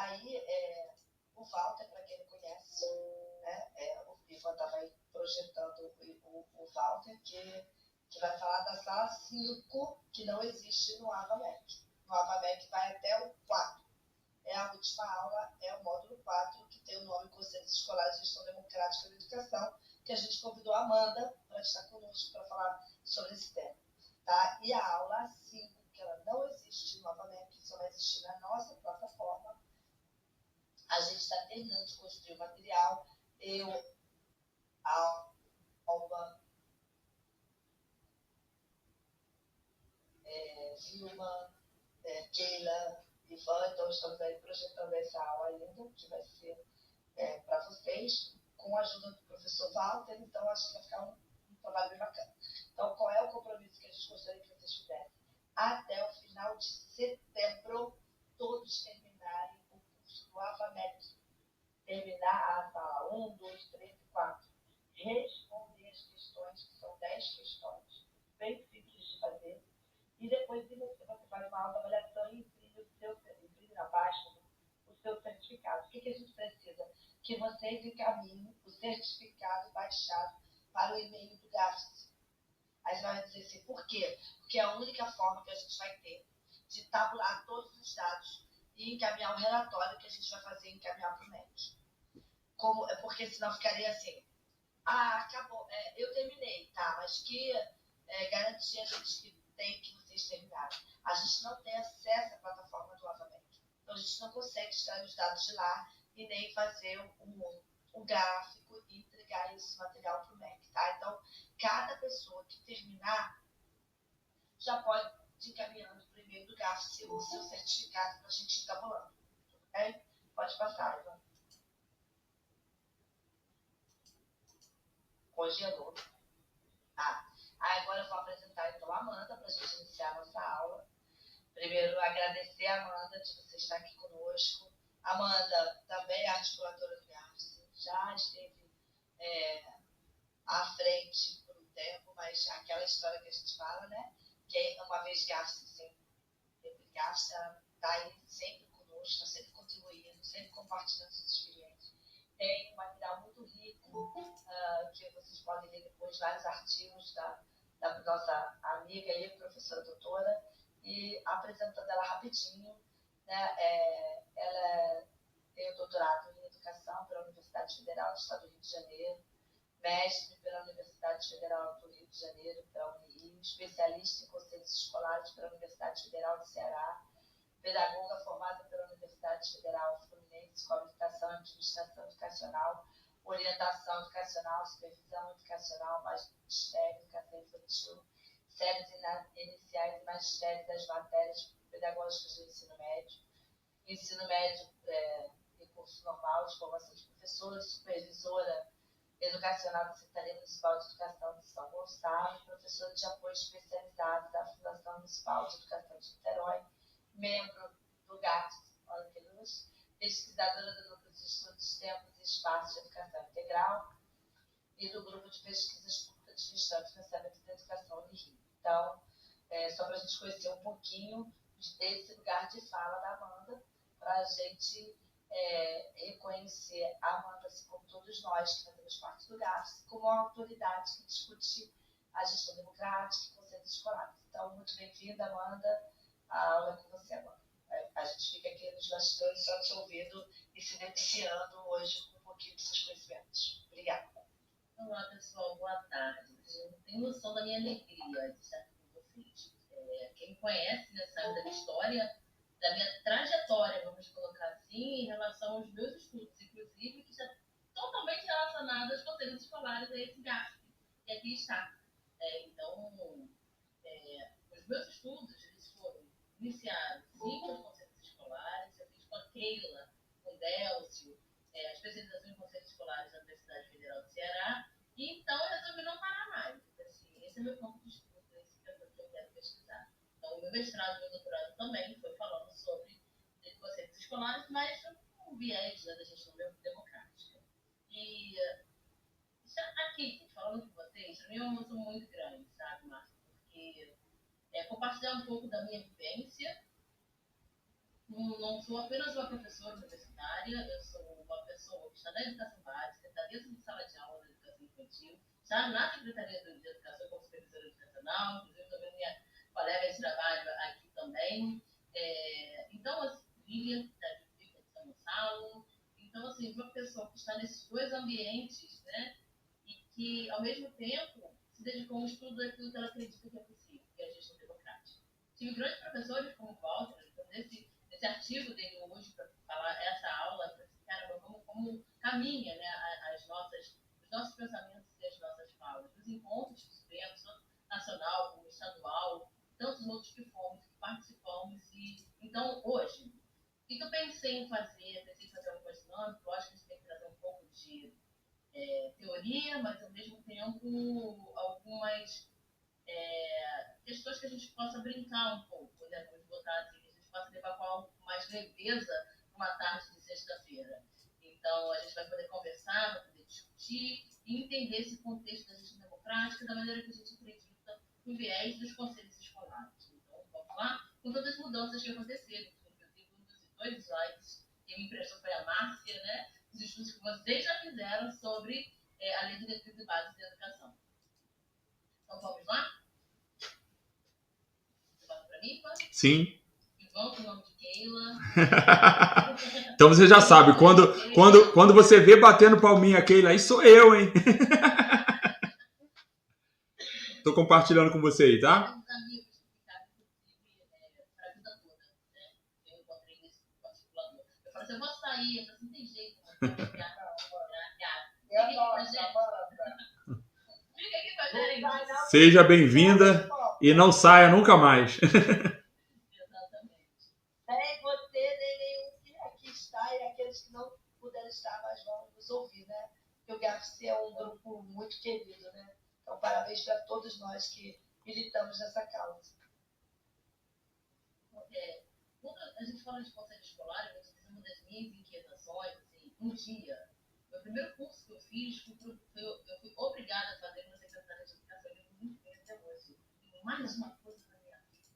Aí, o Walter, para quem não conhece, né, o Ivan estava aí projetando o Walter, que vai falar da sala 5, que não existe no AvaMec. No AvaMec vai até o 4. A última aula é o módulo 4, que tem o nome Conselhos Escolares de Gestão Democrática da Educação, que a gente convidou a Amanda para estar conosco para falar sobre esse tema. Tá? E a aula 5, que ela não existe no AvaMec, só vai existir na nossa plataforma. A gente está terminando de construir o material. Eu, a Alba, Vilma, Keila, Ivan, então estamos aí projetando essa aula ainda, que vai ser para vocês, com a ajuda do professor Walter, então acho que vai ficar um trabalho bem bacana. Então, qual é o compromisso que a gente gostaria que vocês fizessem? Até o final de setembro, todos terminarem o curso do AvaMec. Terminar a sala 1, 2, 3 e 4. Responder as questões, que são 10 questões, bem simples de fazer. E depois você faz uma autoavaliação e imprime na página o seu certificado. O que a gente precisa? Que vocês encaminhem o certificado baixado para o e-mail do GAFS. Aí você vai dizer assim, por quê? Porque é a única forma que a gente vai ter de tabular todos os dados e encaminhar um relatório que a gente vai fazer e encaminhar para o MEC. Porque senão ficaria assim, acabou, eu terminei, tá, mas que garantia a gente tem que vocês terminaram? A gente não tem acesso à plataforma do AvaMec. Então, a gente não consegue extrair os dados de lá e nem fazer um gráfico e entregar esse material para o MEC, tá? Então, cada pessoa que terminar já pode ir encaminhando para o e-mail do GAFS o seu certificado para a gente ir tabulando, ok? Pode passar, Ivan. Congelou. Agora eu vou apresentar então a Amanda para a gente iniciar a nossa aula. Primeiro, agradecer a Amanda de você estar aqui conosco. Amanda também é articuladora do GAFS, já esteve à frente por um tempo, mas aquela história que a gente fala, né? Que uma vez GAFS, sempre GAFS, está aí sempre conosco, está sempre contribuindo, sempre compartilhando suas experiências. Tem um material muito rico, que vocês podem ler depois, vários artigos da nossa amiga e professora doutora, e apresentando ela rapidinho, né, ela tem o doutorado em Educação pela Universidade Federal do Estado do Rio de Janeiro, mestre pela Universidade Federal do Rio de Janeiro, pela UniRio, especialista em conselhos escolares pela Universidade Federal do Ceará, pedagoga formada pela Universidade Federal Fluminense, qualificação em administração educacional, orientação educacional, supervisão educacional, magistério, educação infantil, séries iniciais e magistério das matérias pedagógicas do ensino médio e curso normal de formação de professores, supervisora educacional da Secretaria Municipal de Educação de São Gonçalo, professora de apoio especializado da Fundação Municipal de Educação de Niterói, membro do GAFS, pesquisadora do Núcleo de Estudos, Tempos e Espaços de Educação Integral e do Grupo de Pesquisas Públicas de Gestão e Financiamento da Educação UniRio. Então, só para a gente conhecer um pouquinho desse lugar de fala da Amanda, para a gente reconhecer a Amanda, assim como todos nós que fazemos parte do GAFS, como uma autoridade que discute a gestão democrática e conselhos escolares. Então, muito bem-vinda, Amanda. A aula é com você agora. A gente fica aqui nos bastidores só te ouvindo e se deliciando hoje com um pouquinho dos seus conhecimentos. Obrigada. Olá, pessoal. Boa tarde. Vocês não têm noção da minha alegria de estar aqui com vocês. Quem me conhece, né, sabe da minha história, da minha trajetória, vamos colocar assim, em relação aos meus estudos, inclusive, que já totalmente relacionados aos conselhos escolares a esse GAFS, que aqui está. Então, os meus estudos, eles foram iniciados sim com os conselhos escolares, eu fiz com a Keila, com o Délcio, a especialização em conselhos escolares da Universidade Federal do Ceará, e então eu resolvi não parar mais. Assim, esse é meu campo de estudo, esse que eu quero pesquisar. Então, o meu mestrado e meu doutorado também foi falando sobre conselhos escolares, mas com um viés da gestão democrática. E aqui, falando com vocês, para mim é uma emoção muito grande, sabe, Márcia? Porque compartilhar um pouco da minha vivência não sou apenas uma professora universitária, eu sou uma pessoa que está na educação básica, está dentro de sala de aula da educação infantil, está na Secretaria de Educação como supervisora educacional, inclusive também minha colega de trabalho aqui também. Então, assim, Lívia, da Biblioteca de São Gonçalo. Então, assim, uma pessoa que está nesses dois ambientes, né, e que, ao mesmo tempo, se dedicou ao estudo daquilo que ela acredita que é possível, que é a gestão democrática. Tive grandes professores como o Walter, esse artigo dele hoje para falar essa aula, para caramba, como caminha, né, os nossos pensamentos e as nossas falas, dos encontros que tivemos, tanto nacional como estadual, tantos outros que fomos, que participamos. E, então, hoje, o que eu pensei em fazer? Pensei em fazer algumas dinâmicas, lógico que a gente tem que trazer um pouco de teoria, mas ao mesmo tempo algumas questões que a gente possa brincar um pouco, né? Vamos botar assim, que a gente possa levar com algo mais leveza uma tarde de sexta-feira. Então, a gente vai poder conversar, vai poder discutir e entender esse contexto da gestão democrática da maneira que a gente acredita no viés dos conselhos escolares. Então, vamos lá? Com todas as mudanças que aconteceram. Eu tenho dois slides, quem me emprestou foi a Márcia, né? Os estudos que vocês já fizeram sobre a Lei de Diretrizes e Bases da Educação. Então, vamos lá? Sim. Igual o nome de Keila. Então você já sabe, quando você vê batendo palminha Keila, aí sou eu, hein? Tô compartilhando com você aí, tá? Amigos que ficaram, inclusive, para a vida toda, né? Eu encontrei nesse particulador. Eu falei assim, eu vou sair, eu falei assim, tem jeito, mano. Fica aqui com a gente. Seja bem-vinda e não saia nunca mais. Exatamente. Nem você, nem nenhum que aqui está e aqueles que não puderam estar, mas vão nos ouvir, né? Porque o GAFC é um grupo muito querido, né? Então, parabéns para todos nós que militamos nessa causa. Quando a gente fala de conselho escolar, eu vou dizer uma das minhas inquietações, assim, um dia, meu primeiro curso que eu fiz, eu fui obrigada a fazer na Secretaria de Educação, eu lembro muito bem até hoje. Mais uma coisa na minha vida.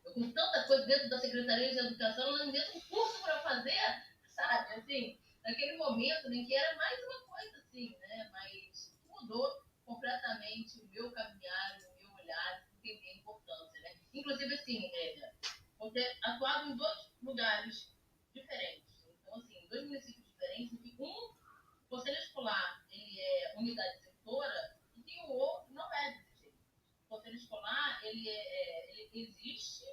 Eu com tanta coisa dentro da Secretaria de Educação, eu não mesmo curso para fazer, sabe, assim, naquele momento em que era mais uma coisa assim, né, mas mudou completamente o meu caminhar, o meu olhar, entender a importância, né. Inclusive, assim, por ter atuado em dois lugares diferentes. Então, assim, dois municípios diferentes, em que um conselho escolar ele é unidade executora e tem o outro não é desse jeito. O conselho escolar ele existe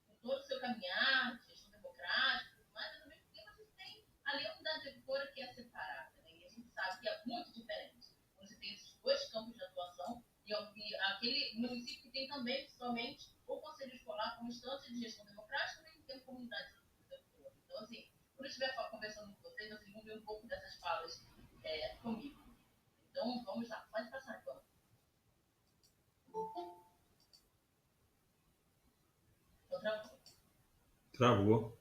em todo o seu caminhar, gestão democrática, mas ao mesmo tempo a gente tem ali a unidade executora que é separada, né? E a gente sabe que é muito diferente. Você tem esses dois campos de atuação e aquele município que tem também somente o conselho escolar como instância de gestão democrática, ao mesmo tempo como unidade executora. Então, assim, quando eu estiver conversando com vocês, vocês vão ver um pouco dessas falas comigo. Então, vamos lá. Pode passar, então. Travou.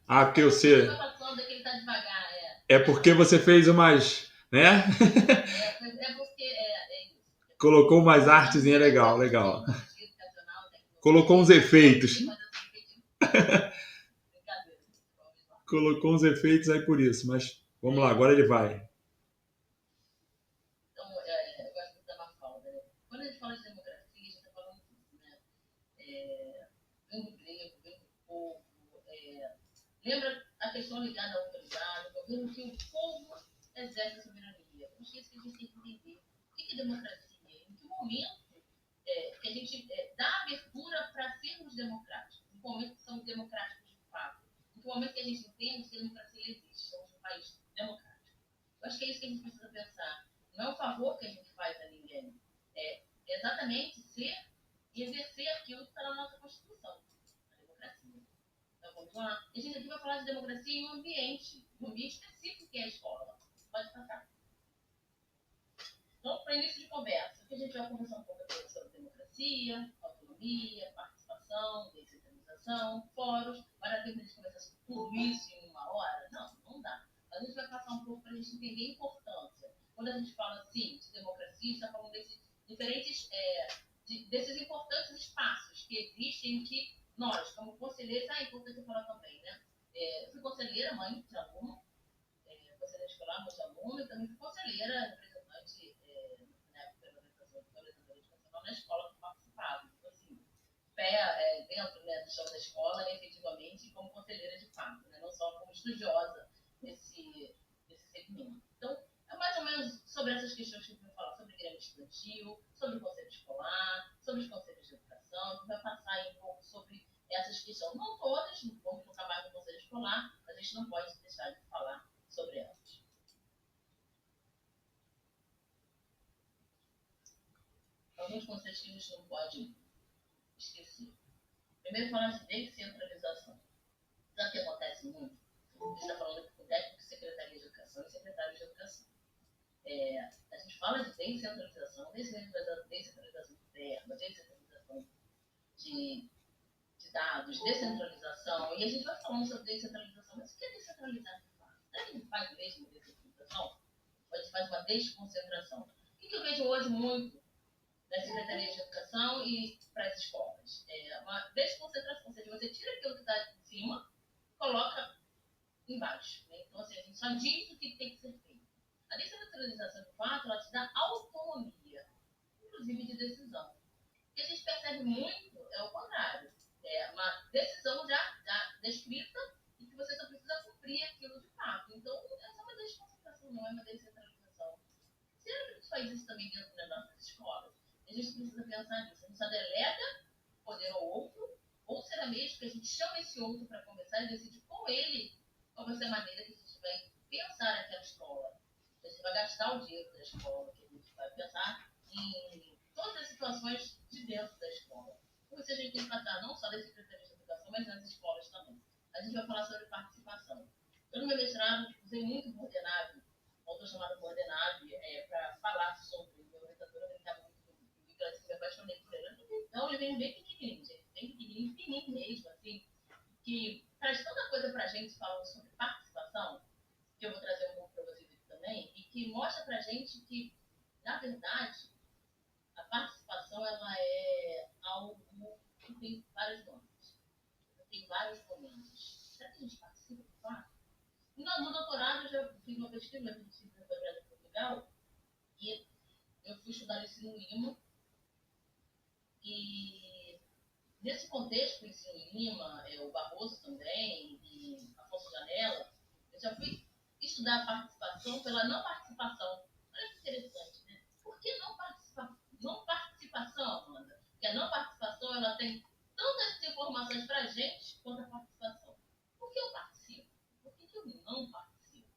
Ah, porque você... Passando, que ele tá devagar, É porque você fez umas... né? É porque isso. Colocou umas artezinhas legal. Colocou uns efeitos. Colocou uns efeitos aí por isso, mas vamos lá, agora ele vai. Então, eu gosto muito da Mafalda, né? Quando a gente fala de democracia, a gente está falando disso, né? Vem do grego, vem do povo. Lembra a questão ligada ao autoridade, o governo que o povo exerce a soberania. Acho que é isso que a gente tem que entender. O que é democracia? Em que momento que a gente dá abertura para sermos democráticos? Em que momento que somos democráticos de fato? Em que momento que a gente entende que a democracia existe? Somos um país democrático. Eu acho que é isso que a gente precisa pensar. Não é um favor que a gente faz a ninguém. É exatamente ser e exercer aquilo que está na nossa Constituição, a democracia. Então, vamos lá. A gente aqui vai falar de democracia em um ambiente específico que é a escola. Pode passar. Então, para início de conversa, o que a gente vai conversar um pouco sobre democracia, autonomia, participação, descentralização, fóruns. Vai dar tempo de conversar sobre tudo isso em uma hora? Não dá. A gente vai passar um pouco para a gente entender a importância. Quando a gente fala, assim, de democracia, a gente está falando desses diferentes desses importantes espaços que existem, que nós, como conselheiros, é importante falar também, né? Eu fui conselheira, mãe de aluno, conselheira escolar, mãe de aluno, e também fui conselheira, representante, na época da orientadora educacional na escola que eu participava. Então, assim, dentro, né, do chão da escola, né, efetivamente, como conselheira de fato, né, não só como estudiosa desse segmento. Então, é mais ou menos sobre essas questões que eu vou falar, sobre grêmio estudantil, sobre o conselho escolar, sobre os conselhos de educação, que vai passar aí um pouco sobre essas questões. Não todas, vamos focar mais no conselho escolar, mas a gente não pode deixar de falar sobre elas. Alguns conceitos que a gente não pode esquecer. Primeiro, falar de descentralização. Sabe o que acontece muito? A gente está falando com técnico de secretaria de educação e secretário de educação. A gente fala de descentralização de verba, descentralização de dados, descentralização, e a gente vai falando sobre descentralização, mas o que é descentralizar de fato? Será que a gente faz mesmo descentralização? Ou a gente faz uma desconcentração? O que eu vejo hoje muito na Secretaria de Educação e para as escolas? Uma desconcentração, ou seja, você tira aquilo que está de cima e coloca embaixo. Né? Então, assim, a gente só diz o que tem que ser feito. A descentralização, de fato, ela te dá autonomia, inclusive de decisão. O que a gente percebe muito é o contrário. É uma decisão já descrita e que você só precisa cumprir aquilo de fato. Então, essa é uma desconcentração, não é uma descentralização. Se a gente faz isso também dentro das nossas escolas, a gente precisa pensar nisso. A gente só delega poder ao outro, ou será mesmo que a gente chama esse outro para conversar e decidir com ele qual vai ser a maneira que a gente vai pensar naquela escola. A gente vai gastar o dinheiro da escola, que a gente vai pensar em todas as situações de dentro da escola. Por isso a gente tem que tratar não só da Secretaria de Educação, mas nas escolas também. A gente vai falar sobre participação. Eu, no meu mestrado, usei muito Bordenave, um autor chamado Bordenave, para falar sobre. Minha orientadora brincava muito comigo, que ela disse que me apaixonei por ele. É um livrinho bem pequenininho, gente, bem pequenininho, fininho mesmo, assim, que traz tanta coisa para a gente falando sobre participação, que eu vou trazer um pouco para vocês aqui também, e que mostra para a gente que, na verdade, a participação ela é algo que tem vários nomes, tem vários momentos. Será que a gente participa de fato? No doutorado, eu já fiz uma pesquisa na Federal de Portugal, e eu fui estudar isso no Lima, e nesse contexto, o ensino em Lima, o Barroso também, e Afonso Janela, eu já fui estudar a participação pela não participação. Olha que interessante, né? Por que não participação, Amanda? Porque a não participação, ela tem tantas informações para a gente quanto a participação. Por que eu participo? Por que eu não participo?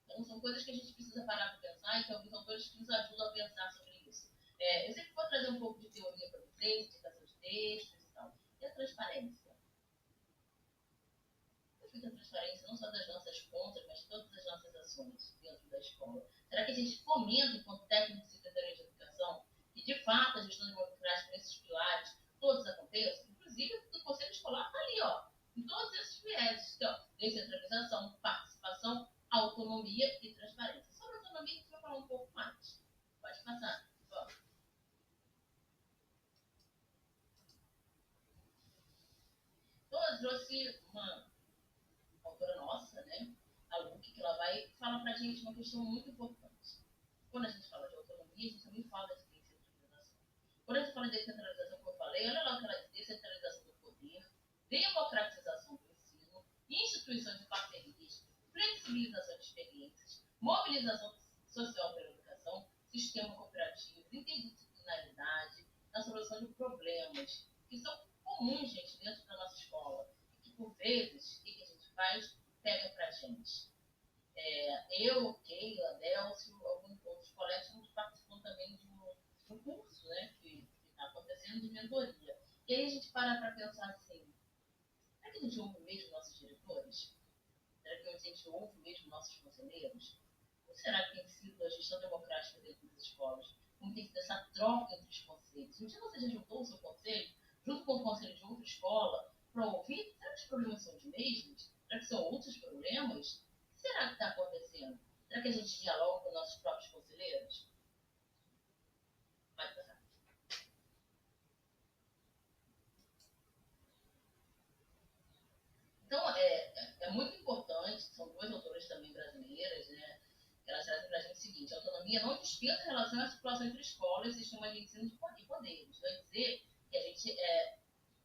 Então, são coisas que a gente precisa parar para pensar, e que alguns autores que nos ajudam a pensar sobre isso. Eu sempre vou trazer um pouco de teoria para vocês, indicação de textos e tal. E a transparência? Eu fiz a transparência não só das nossas contas, mas de todas as nossas ações dentro da escola. Será que a gente fomenta, enquanto técnico de Secretaria de Educação, que de fato a gestão democrática nesses pilares todos aconteçam? Inclusive, o Conselho Escolar está ali, ó, em todos esses vieses. Então, descentralização, participação, autonomia e transparência. Sobre autonomia, a gente vai falar um pouco mais. Pode passar. Vamos. Então, eu trouxe uma autora nossa, né, a Luque, que ela vai falar para a gente uma questão muito importante. Quando a gente fala de autonomia, a gente também fala de descentralização. Quando a gente fala de descentralização, como eu falei, olha lá o que ela diz: descentralização do poder, democratização do ensino, instituições de parcerias, flexibilização de experiências, mobilização social pela educação, sistema cooperativo, interdisciplinaridade, na solução de problemas que são comuns, gente, dentro da nossa escola. E que, por vezes, o que a gente faz? Pega pra gente. Eu, Keila, Delcio, alguns outros colegas estamos participando também de um curso, né, que está acontecendo de mentoria. E aí a gente para pensar assim: será que a gente ouve mesmo nossos diretores? Será que a gente ouve mesmo nossos conselheiros? Ou será que tem sido a gestão democrática dentro das escolas? Como tem sido essa troca entre os conselhos? Um dia você já juntou o seu conselho junto com o conselho de outra escola para ouvir? Será que os problemas são os mesmos? Será que são outros problemas? O que será que está acontecendo? Será que a gente dialoga com nossos próprios conselheiros? Vai passar. Elas trazem para a gente o seguinte: a autonomia não dispensa em relação à articulação entre escolas e sistema de ensino e poderes. Vai dizer que a gente é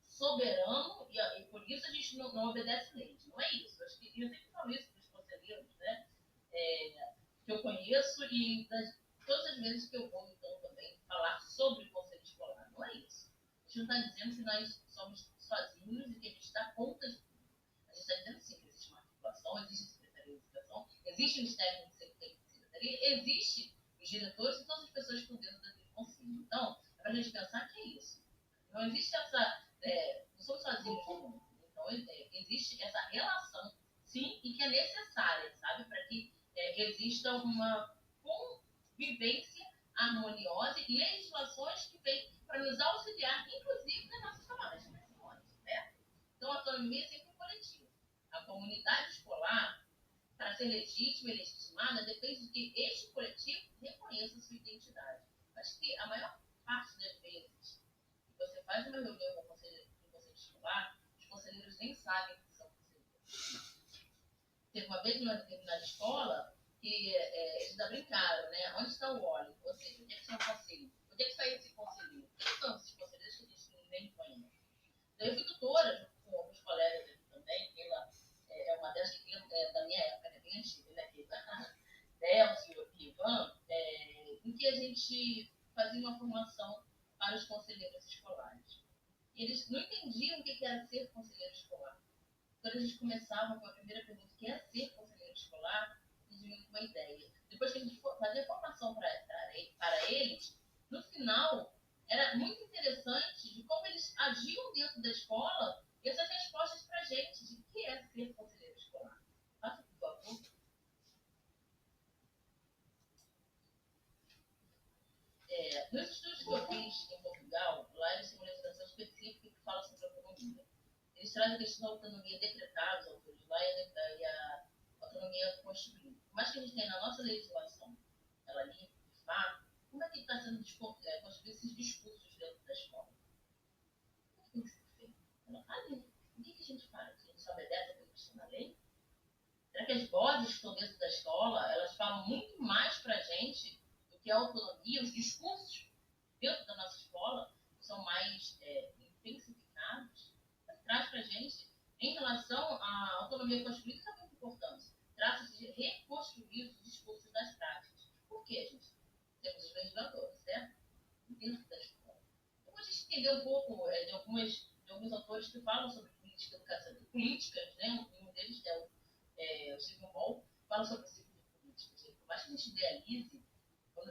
soberano e por isso a gente não obedece leis. Não é isso. Eu sempre falo isso para os conselheiros, né? Que eu conheço e todas as vezes que eu vou, então, também falar sobre o conselho escolar. Não é isso. A gente não está dizendo que nós somos sozinhos e que a gente dá conta de tudo. A gente está dizendo sim que existe uma articulação, existe a Secretaria de Educação, existe o Ministério da Secretaria, existe os diretores e todas as pessoas que estão dentro daquele conselho. Então, é para a gente pensar que é isso. Não existe essa... não somos sozinhos no mundo. Então, existe essa relação, sim, e que é necessária, sabe? Para que exista uma convivência harmoniosa e legislações que vêm para nos auxiliar, inclusive, nas nossas tomadas de decisões, né? Então, a autonomia é sempre coletiva. A comunidade escolar, para ser legítima e legitimada, depende de que este coletivo reconheça sua identidade. Acho que a maior parte das vezes que você faz uma reunião com o conselho escolar, os conselheiros nem sabem que são conselheiros. Teve uma vez numa determinada escola que eles ainda brincaram, né? Onde está o óleo? Ou seja, onde é que está o conselho? Onde é que está esse conselheiro? Quem são esses conselheiros que a gente nem conhece? Daí eu fui tutora, junto com alguns colegas aqui também, ela é uma delas que é da minha época, né? Bem antiga, né? Delcio e Ivan, em que a gente fazia uma formação para os conselheiros escolares. E eles não entendiam o que era ser conselheiro escolar. Quando a gente começava com a primeira pergunta, o que é ser conselheiro escolar, eles vinham com uma ideia. Depois que a gente fazia formação para eles, no final, era muito interessante de como eles agiam dentro da escola e essas respostas para a gente de o que é ser conselheiro escolar. Passa, por favor. Nos estudos que eu fiz em Portugal, lá eles têm uma legislação específica que fala sobre autonomia. Eles trazem a questão da autonomia decretada, os autores lá, e a autonomia constituída. Mas que a gente tem na nossa legislação, ela ali, de fato, como é que está sendo construídos esses discursos dentro da escola? Como é que tem que ser feito? Ali, o que a gente faz? A gente só obedece a que está na lei? Será que as vozes que estão dentro da escola, elas falam muito mais para a gente do que a autonomia, os discursos dentro da nossa escola, que são mais intensificados? Traz para a gente, em relação à autonomia construída, é muito importante. Trata-se de reconstruir os discursos das práticas. Por quê, gente? Temos os legisladores, certo? Dentro da escola. Então, a gente entendeu um pouco de alguns autores que falam sobre política educacional, políticas, né? Um deles é o Stephen Hall, fala sobre o ciclo de políticas. Por mais que a gente idealize,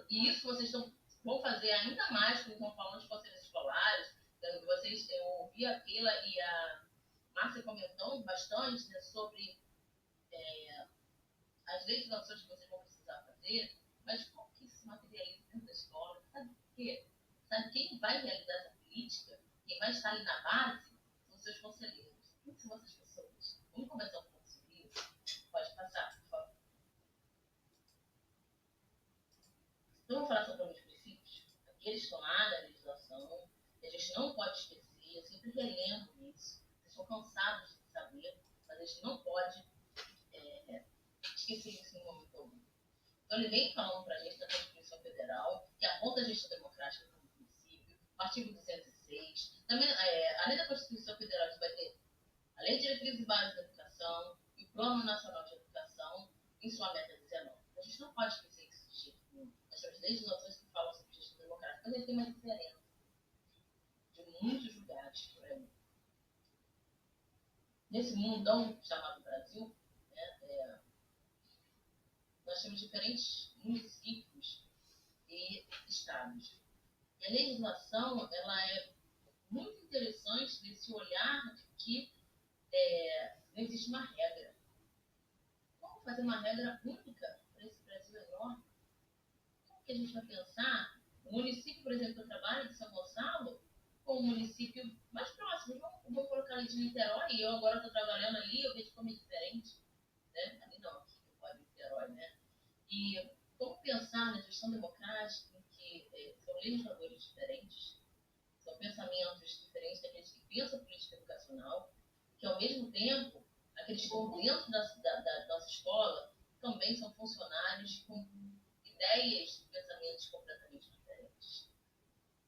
e isso vocês vão fazer ainda mais quando estão falando de conselhos escolares. Eu ouvi a Keila e a Márcia comentando bastante, né, sobre as legislações que vocês vão precisar fazer, mas como que isso se materializa dentro da escola? Sabe por quê? Sabe quem vai realizar essa política? Quem vai estar ali na base são os seus conselheiros. Quem são essas pessoas? Vamos conversar um pouco sobre isso? Pode passar, por favor. Então, vamos falar sobre alguns princípios. Aqueles estão lá na legislação, que a gente não pode esquecer. Eu sempre relembro isso. Vocês estão cansados de saber, mas a gente não pode esquecer isso em momento algum. Então, ele vem falando para a gente da Constituição Federal, que aponta a gestão democrática como princípio, o artigo 206. Também, além da Constituição Federal, a gente vai ter a Lei de Diretrizes e Bases da Educação e o Plano Nacional de Educação em sua meta 19. A gente não pode esquecer isso de jeito nenhum. Nós temos legislações que falam sobre gestão democrática, mas ele tem uma diferença de muitos lugares por aí. Nesse mundão chamado Brasil, né, nós temos diferentes municípios e estados. E a legislação, ela é muito interessante nesse olhar de que não existe uma regra. Como fazer uma regra única para esse Brasil enorme? Como que a gente vai pensar o município, por exemplo, que eu trabalho, de São Gonçalo, com o município mais próximo? Vou colocar ali de Niterói, e eu agora estou trabalhando ali, eu vejo como é diferente. Né? Ali não, aqui eu moro em Niterói, né? E como pensar na gestão democrática em que são legisladores diferentes, são pensamentos diferentes daqueles que pensam política educacional, que ao mesmo tempo, aqueles que estão dentro da nossa escola, também são funcionários com ideias e pensamentos completamente diferentes.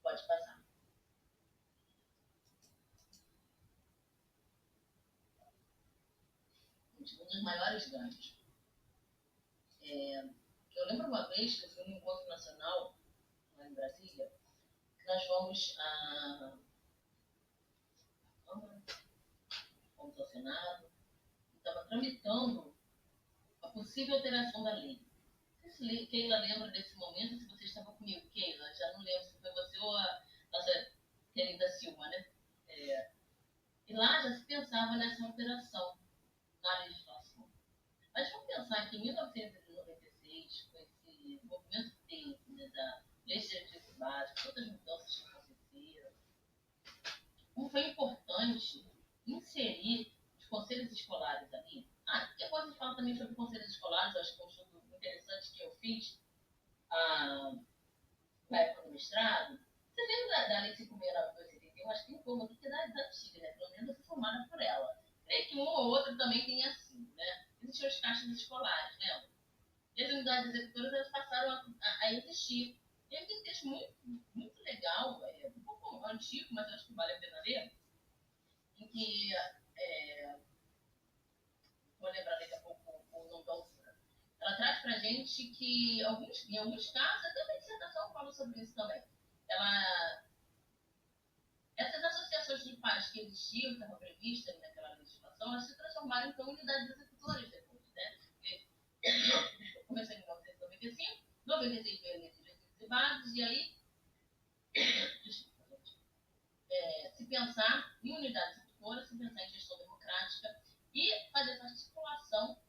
Pode passar. Um dos maiores ganhos. Eu lembro uma vez que eu fui num encontro nacional, lá em Brasília, que nós fomos ao Senado, e estava tramitando a possível alteração da lei. Não sei se Keila lembra desse momento, se você estava comigo, Keila, já não lembro se foi você ou a nossa querida Silma, né? E lá já se pensava nessa alteração na legislação. Mas vamos pensar que em 1996, com esse movimento dele, né, da lei de direitos básicos, todas as mudanças que aconteceram, como foi importante inserir os conselhos escolares ali. Depois a gente fala também sobre conselhos escolares, eu acho que é um estudo interessante que eu fiz na época do mestrado. Você lembra da Lei 5.692/81? Acho que tem como aqui que é da antiga, né? Pelo menos eu fui formada por ela. Creio que um ou outro também tem assim, né? Existiam as caixas escolares, lembra? E as unidades executoras elas passaram a existir. E aí tem um texto muito legal, um pouco antigo, mas acho que vale a pena ler, em que, vou lembrar daqui a pouco o nome da autora, ela traz pra gente que, em alguns casos, até a dissertação fala sobre isso também, essas associações de pais que existiam, que estavam previstas naquela legislação, elas se transformaram então em unidades executoras depois, né? Começou em 1995, 96 veio a lei de direitos e bases, e aí se pensar em unidades executoras, se pensar em gestão democrática e fazer essa articulação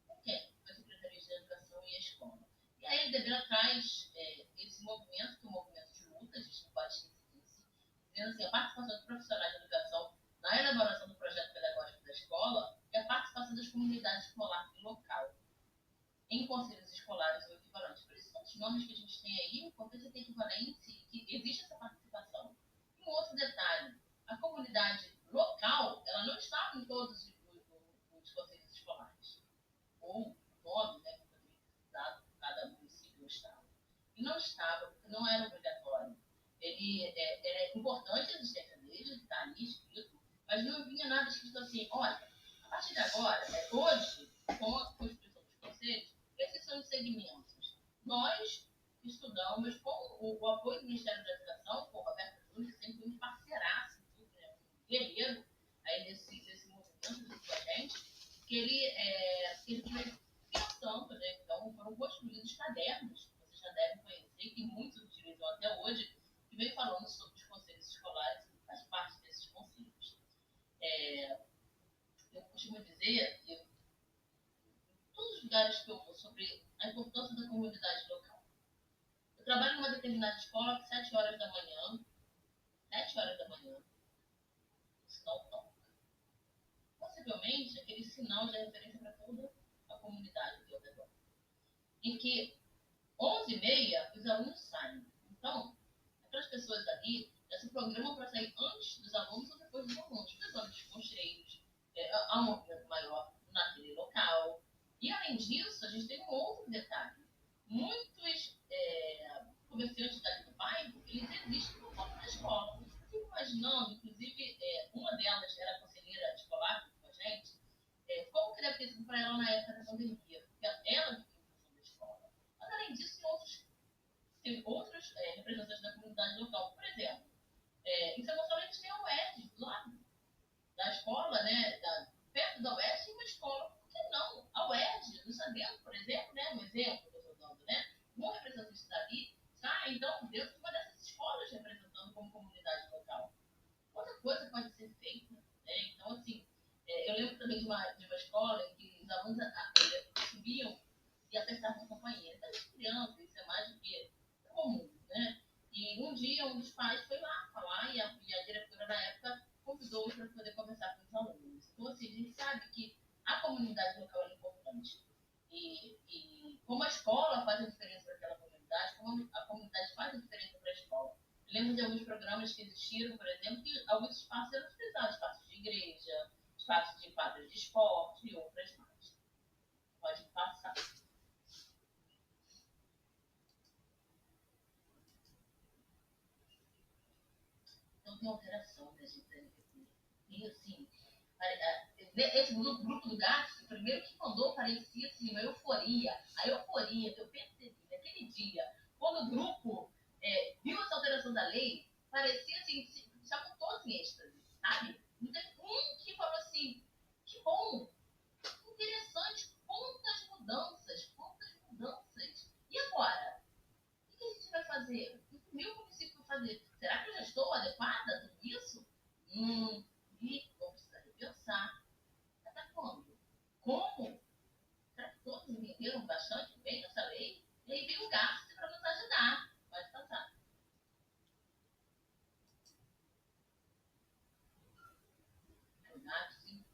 com quem? Com as secretarias de educação e a escola. E aí Debra traz esse movimento, que é um movimento de luta, a gente não pode esquecer disso, dizendo assim, a participação dos profissionais de educação na elaboração do projeto pedagógico da escola e a participação das comunidades escolares local em conselhos escolares ou equivalentes. Por isso, são os nomes que a gente tem aí, o importante é ter equivalência, que existe essa participação. E um outro detalhe, a comunidade local, ela não estava em todos os conselhos escolares. Ou o nome, né, que foi dado por cada município ou estado. E não estava, porque não era obrigatório. Ele é importante a existência dele, ele está ali escrito, mas não vinha nada escrito assim, olha, a partir de agora, hoje, com a Constituição dos Conselhos, esses são os segmentos. Nós estudamos com o apoio do Ministério da Educação, com o Roberto Júnior, que sempre foi um parceiraço, né, um guerreiro aí desse movimento, junto com a gente, que ele foi pensando, né, então foram construídos cadernos, que vocês já devem conhecer, que muitos utilizam até hoje, que vem falando sobre os conselhos escolares, que faz parte desses conselhos. Eu costumo dizer, em todos os lugares que eu vou, sobre a importância da comunidade local. Eu trabalho numa determinada escola que 7 horas da manhã, o sinal toca. Possivelmente, aquele sinal de referência para toda a comunidade do redor. Em que 11h30 os alunos saem. Então, aquelas pessoas ali já se programam para sair antes dos alunos ou depois dos alunos. Porque os alunos ficam cheios, há um movimento maior naquele local. E, além disso, a gente tem um outro detalhe. Muitos comerciantes daqui do bairro, eles existem por conta da escola. Eu fico imaginando, inclusive, uma delas era conselheira escolar com a gente, como que deve ter sido para ela na época da pandemia. Porque ela vivia em função da escola. Mas, além disso, tem outros representantes da comunidade local. Por exemplo, em São Gonçalo a gente tem a UERJ, do lado da escola, né, perto da UERJ tem uma escola. Por que não? A UERJ, no Sabendo, por exemplo, né, um exemplo que eu estou dando, né, um representante dali sai, então, dentro de uma dessas escolas representando como comunidade local. Outra coisa pode ser feita, né, então, assim, eu lembro também de uma escola em que os alunos subiam e apertavam a campainha. Então, as crianças, isso é mais do que comum, né? E um dia um dos pais foi lá falar e a diretora na época convidou-os para poder conversar com os alunos. Então, assim, a gente sabe que a comunidade local é importante. E como a escola faz a diferença para aquela comunidade, como a comunidade faz a diferença para a escola. Eu lembro de alguns programas que existiram, por exemplo, que alguns espaços eram utilizados, espaços de igreja, espaços de quadras de esporte e outras mais. Pode passar. quando tem alteração, né, gente, da NPP. E assim, esse grupo do GAT, o primeiro que mandou parecia assim, uma euforia. A euforia que eu percebi naquele dia, quando o grupo viu essa alteração da lei, parecia assim, estavam todos em êxtase, sabe? Não teve um que falou assim, que bom, interessante, quantas mudanças. E agora? O que a gente vai fazer? O que o meu município vai fazer? Será que eu já estou adequada a tudo isso? E vou precisar repensar. Até quando? Como? Será que todos entenderam bastante bem essa lei? E aí veio o gasto para nos ajudar. Pode passar. O gasto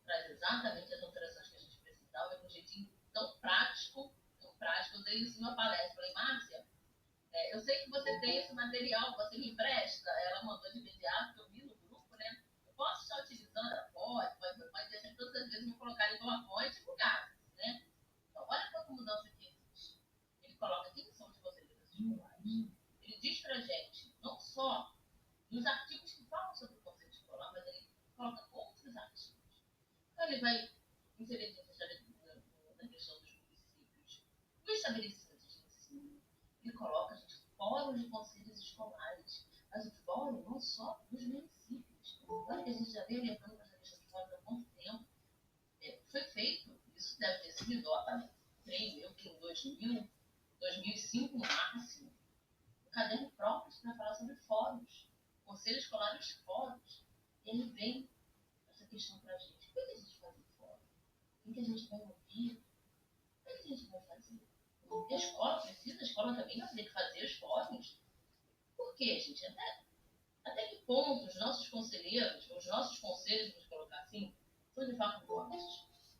traz exatamente as alterações que a gente precisava, de um jeitinho tão prático. Eu dei isso numa palestra. Falei, Márcia, eu sei que você tem esse material, você me empresta. Ela mandou de imediato, que eu vi no grupo, né? Eu posso estar utilizando? Ela pode deixar todas as vezes me colocar em PowerPoint e bugar, né? Então, olha quanta mudança que existe. Ele coloca quem são os conselheiros escolares. Ele diz pra gente, não só nos artigos que falam sobre o conselho escolar, mas ele coloca outros artigos. Então, ele vai inserir na questão dos municípios, no estabelecimento de ensino. Ele coloca, gente, fóruns de conselhos escolares, mas o fórum não só dos municípios. Olha que a gente já vem orientando para essa questão de fórum há muito tempo. Foi feito, isso deve ter sido idota, creio eu, que em 2005 no máximo, um caderno próprio para falar sobre fóruns, conselho escolar e os fóruns. E ele vem essa questão para a gente. O que a gente faz em fórum? O que a gente vai ouvir? O que a gente vai fazer? A escola precisa, a escola também vai ter que fazer os fóruns. Por quê, gente? Até que ponto os nossos conselheiros, os nossos conselhos, vamos colocar assim, são de fato honestos?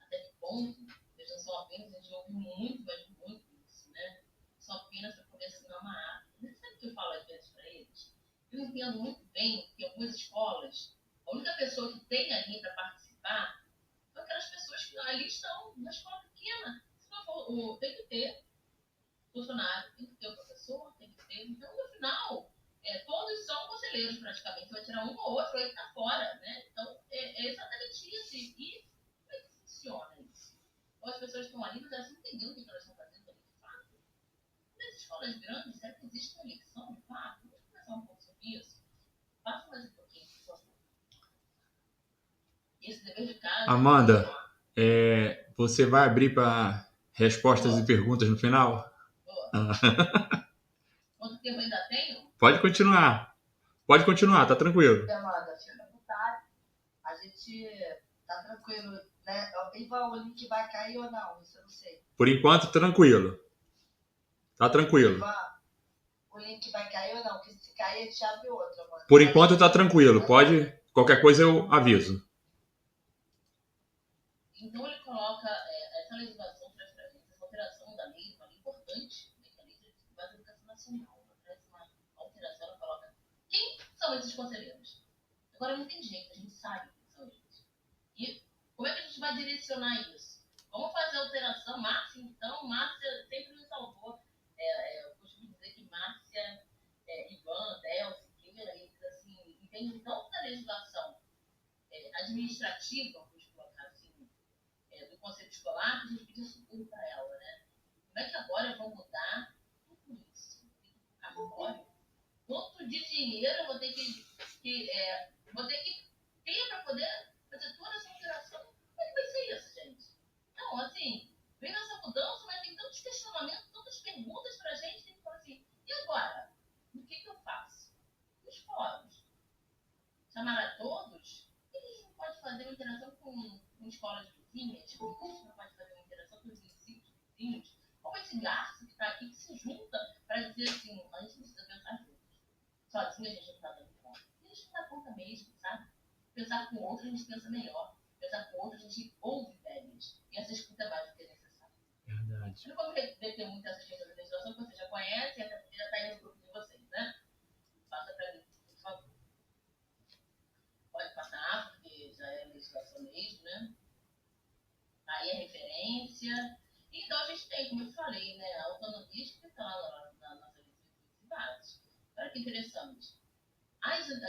Até que ponto eles não são apenas, a gente ouve muito, mas muito isso, né? São apenas para poder assinar uma ata. Sabe o que eu falo às vezes para eles? Eu entendo muito bem que em algumas escolas, a única pessoa que tem ali para participar são aquelas pessoas que ali estão na escola pequena. Se não for, tem que ter funcionário, tem que ter o professor, tem que ter. Então, no final, todos são conselheiros praticamente. Você vai tirar um ou outro, ele está fora, né? Então, é exatamente isso. E como é que funciona isso? Ou as pessoas estão ali, mas elas não entenderam o que elas estão fazendo ali de fato. Nas escolas grandes, será que existe uma eleição de fato? Vamos conversar um pouco sobre isso. Passa mais um pouquinho, por favor. Esse dever de casa. Amanda, você vai abrir para respostas e perguntas no final? Quanto tempo ainda tenho? Pode continuar, tá tranquilo. Amanda, fica à vontade. A gente tá tranquilo, né? O link vai cair ou não? Isso eu não sei. Por enquanto, tranquilo. Tá tranquilo. Ivan, o link vai cair ou não? Porque se cair, a gente abre outro, Amanda. Por enquanto, tá tranquilo. Pode, qualquer coisa eu aviso. Então, ele coloca essa legislação traz para a gente essa alteração da lei, uma lei importante, né, que é a Lei de Base da Educação Nacional. Ela traz uma alteração, ela coloca quem são esses conselheiros. Agora, não tem jeito, a gente sabe quem são eles. E como é que a gente vai direcionar isso? Vamos fazer a alteração. Márcia, então, Márcia sempre nos salvou. Eu costumo dizer que Márcia, Ivan, Delcio, Keila, eles assim, entendem tanto da legislação administrativa, vamos colocar assim, do conselho escolar, que a gente pediu socorro para ela, né? Como é que agora eu vou mudar tudo isso? Agora, quanto de dinheiro eu vou ter que ter para poder fazer toda essa alteração? Como é que vai ser isso, gente? Então, assim, vem essa mudança, mas tem tantos questionamentos, tantas perguntas para a gente, tem que falar assim, e agora? O que eu faço? Os fóruns. Chamar a todos? Por que a gente não pode fazer uma interação com escolas vizinhas? Por que a gente não pode fazer uma interação com os municípios vizinhos? Qual esse gasto que está aqui, que se junta para dizer assim, a gente precisa pensar juntos. Sozinho a gente não está dando conta. E a gente não dá conta mesmo, sabe? Pensar com o outro a gente pensa melhor. Pensar com o outro a gente ouve ideias. E essa escuta é mais do que é necessário. Verdade. Eu não vou deter muito essa questão da legislação, que vocês já conhecem, até porque já está aí no grupo de vocês, né? Passa para mim, por favor. Pode passar, porque já é legislação mesmo, né? Aí a referência. Então a gente tem, como eu falei, né, a autonomia que está lá na nossa lei de base. Olha que interessante.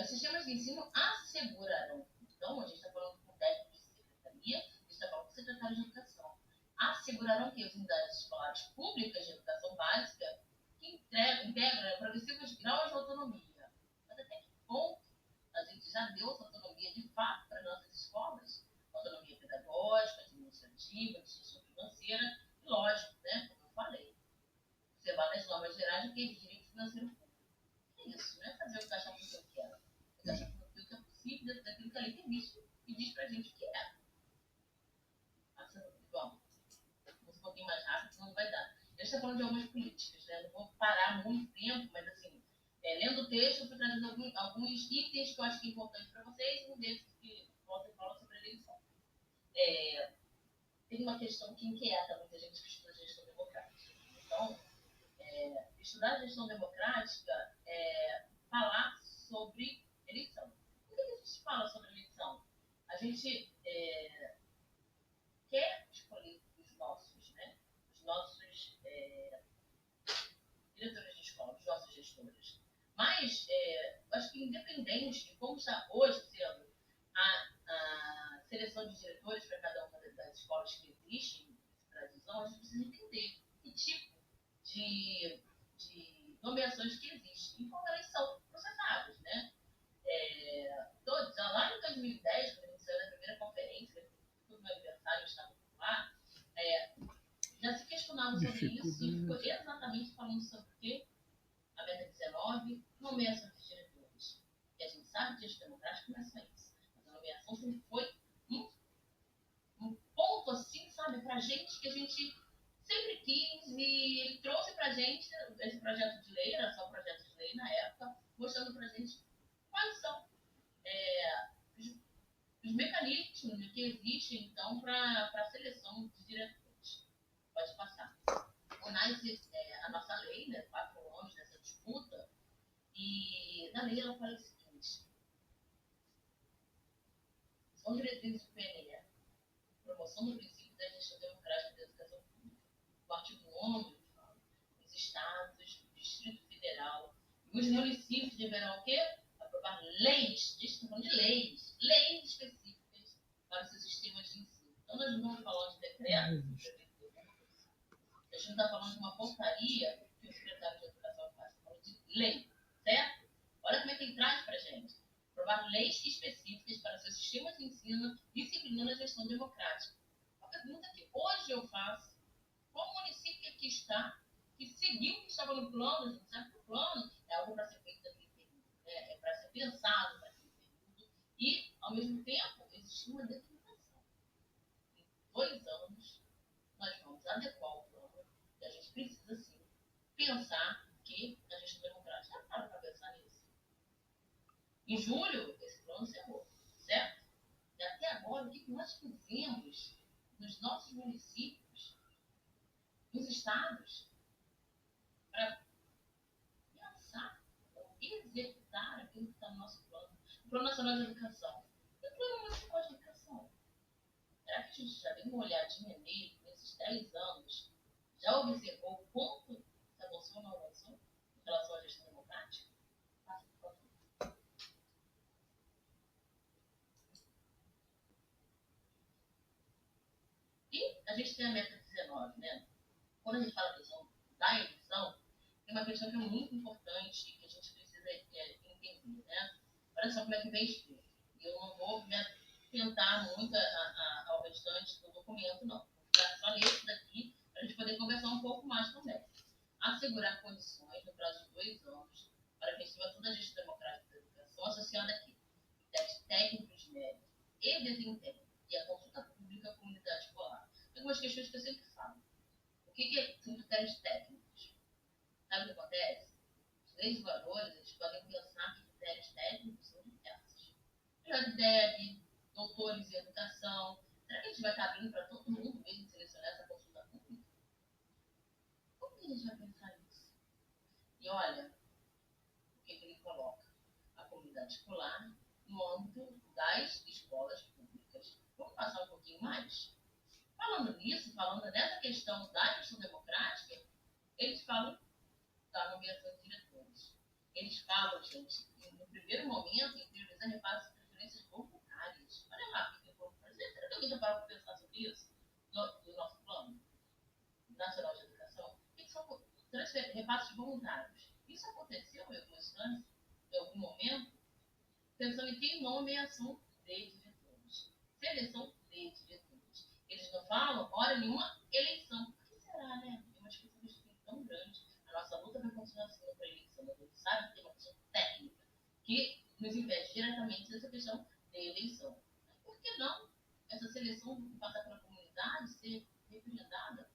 Os sistemas de ensino assegurarão. Então, a gente está falando com técnicos de secretaria, a gente está falando com secretários de educação. Assegurarão que as unidades escolares públicas de educação básica que integram progressivos graus de autonomia. Mas até que ponto a gente já deu essa autonomia de fato para nossas escolas? Autonomia pedagógica, administrativa, de gestão financeira e, lógico, né, como eu falei, observar as normas gerais de direito financeiro público. É isso, não é fazer o que achar que eu quero. É que achar que é possível daquilo que a lei tem visto e diz pra gente o que é. Bom, vamos um pouquinho mais rápido, senão não vai dar. A gente está falando de algumas políticas, né? Não vou parar muito tempo, mas assim, lendo o texto, eu fui trazendo alguns itens que eu acho que é importante para vocês, e um deles que volta e fala sobre a eleição. Tem uma questão que inquieta muita gente que estuda gestão democrática. Então, estudar gestão democrática é falar sobre eleição. Por que a gente fala sobre eleição? A gente quer escolher os nossos, né? Os nossos diretores de escola, os nossos gestores. Mas, acho que independente de como está hoje sendo a seleção de diretores para cada uma das escolas que existem nesse Brasilzão, a gente precisa entender que tipo de nomeações que existem e como elas são processadas, né? Todos, lá em 2010, quando a gente saiu da primeira conferência, no meu aniversário, eu estava lá, já se questionava sobre isso e ficou exatamente falando sobre o quê? A meta 19, nomeação de diretores. E a gente sabe que a gestão democrática não é só isso. Mas a nomeação sempre foi um ponto assim, sabe, pra gente, que a gente sempre quis, e ele trouxe pra gente esse projeto de lei, era só um projeto de lei na época, mostrando pra gente quais são os mecanismos que existem, então, para a seleção de diretores. Pode passar. Nasce a nossa lei, né, 4 anos dessa disputa, e na lei ela fala o seguinte: são diretrizes do PNE, promoção do princípio da gestão democrática da educação pública. O artigo 9 fala: os estados, o Distrito Federal e os municípios deverão o quê? Aprovar leis, estamos falando de leis específicas para os seus sistemas de ensino. Então, nós não vamos falar de decreto, a gente não está falando de uma portaria que o secretário de Educação faz, está falando de lei, certo? Olha como é que ele traz para a gente. Aprovar leis específicas para seus sistemas de ensino, disciplinando a gestão democrática. Uma pergunta que hoje eu faço: qual município que aqui está, que seguiu o que estava no plano? A gente sabe que o plano é algo para ser feito naquele período, é para ser pensado naquele período, e, ao mesmo tempo, existe uma determinação. Em 2 anos, nós vamos adequar o plano, e a gente precisa, sim, pensar que a gestão democrática não para pensar nisso. Em julho, esse plano encerrou, certo? E até agora, o que nós fizemos nos nossos municípios, nos estados, para pensar ou executar aquilo que está no nosso plano? O Plano Nacional de Educação e o Plano Municipal de Educação. Será que a gente já deu uma olhadinha nele nesses 10 anos? Já observou o quanto se avançou ou não avançou em relação à gestão democrática? Passa, por favor. E a gente tem a meta 19, né? Quando a gente fala da eleição, tem uma questão que é muito importante e que a gente precisa entender, né? Olha só como é que vem escrito. Eu não vou me atentar muito ao restante do documento, não. Vou só ler isso daqui para a gente poder conversar um pouco mais também. Assegurar condições no prazo de 2 anos para que a estimação da gestão democrática da educação, associada aqui critérios técnicos, médicos e desempenho, e a consulta pública à comunidade escolar. Tem algumas questões que eu sempre falo. O que são critérios técnicos? Sabe o que acontece? Os 3 valores, eles podem pensar que critérios técnicos são diversos. JDEB, doutores em educação. Será que a gente vai estar abrindo para todo mundo mesmo selecionar essa consulta pública? Como que a gente vai pensar nisso? E olha, o que ele coloca? A comunidade escolar no âmbito das escolas públicas. Vamos passar um pouquinho mais? Falando nisso, falando nessa questão da gestão democrática, eles falam da nomeação de diretores. Eles falam, gente, no primeiro momento, em priorizar repasses de preferências voluntárias. Olha lá, será que alguém já parou para pensar sobre isso? Do nosso plano nacional de educação? O que são repasses voluntários? Isso aconteceu em algumas instâncias, em algum momento, pensando em quem nomeação de diretores. Seleção de diretores. Eles não falam hora nenhuma eleição. Por que será, né? É uma discussão tão grande. A nossa luta vai continuar sendo para a eleição, mas a gente sabe que tem uma questão técnica que nos impede diretamente dessa questão de eleição. Por que não essa seleção passar pela comunidade, ser representada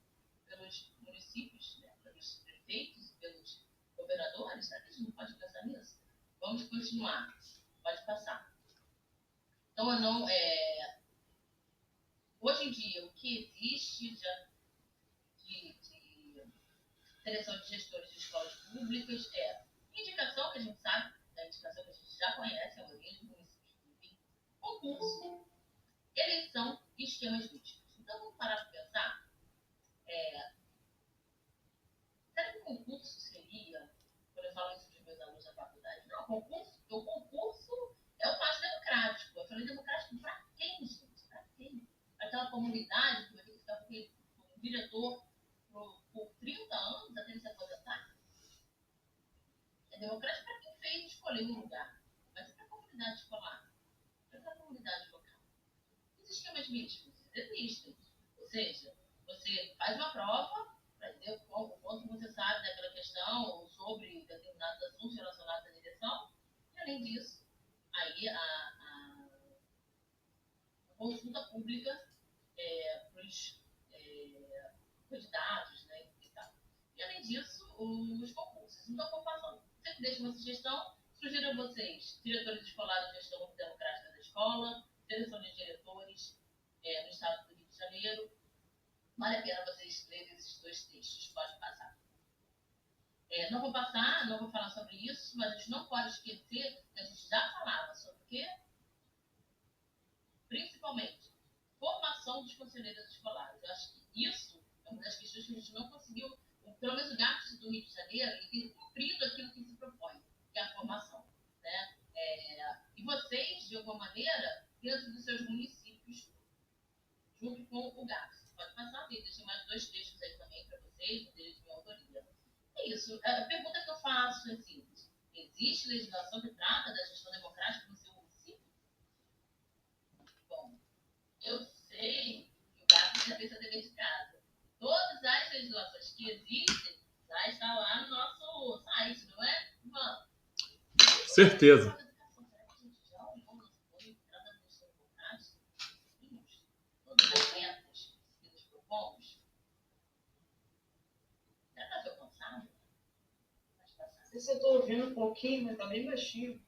pelos municípios, né, pelos prefeitos, pelos governadores? Será que a gente não pode pensar nisso? Vamos continuar. Pode passar. Então, eu não, hoje em dia, o que existe já de seleção de gestores de escolas públicas é indicação, que a gente sabe, a indicação que a gente já conhece, a maioria dos municípios, concurso, eleição e esquemas místicos. Então, vamos parar para pensar. Será que o concurso seria, quando eu falo isso dos meus alunos da faculdade, não, o concurso é o mais democrático. Eu falei democrático para quem, gente? Para quem? Aquela comunidade que vai ter que ficar com o diretor por 30 anos até ele se aposentar? É democrático para quem fez escolher um lugar, mas é para a comunidade escolar, é para a comunidade local. Os esquemas místicos existem. Ou seja, você faz uma prova para dizer o quanto você sabe daquela questão ou sobre determinados assuntos relacionados à direção, e além disso, aí a consulta pública para os candidatos, né, e tal. E além disso, os concursos. Então, vou passando. Sempre deixo uma sugestão. Sugiro a vocês, diretores escolares de gestão democrática da escola, seleção de diretores no estado do Rio de Janeiro. Vale a pena vocês lerem esses dois textos. Pode passar. Não vou passar, não vou falar sobre isso, mas a gente não pode esquecer que a gente já falava sobre o quê? Principalmente, formação dos conselheiros escolares. Eu acho que isso é uma das questões que a gente não conseguiu, pelo menos o GAPS do Rio de Janeiro, ele tem cumprido aquilo que se propõe, que é a formação. Né? E vocês, de alguma maneira, dentro dos seus municípios, junto com o GAPS. Pode passar, deixei mais dois textos aí também para vocês, deles de minha autoria. É isso. A pergunta que eu faço é simples. Existe legislação que trata da gestão democrática no seu município? Bom, eu sei que o GAPS já fez seu dever de casa. Todas as legislações que existem já estão lá no nosso site, não é? Vamos. Certeza. Não sei se eu estou ouvindo um pouquinho, mas está bem baixinho.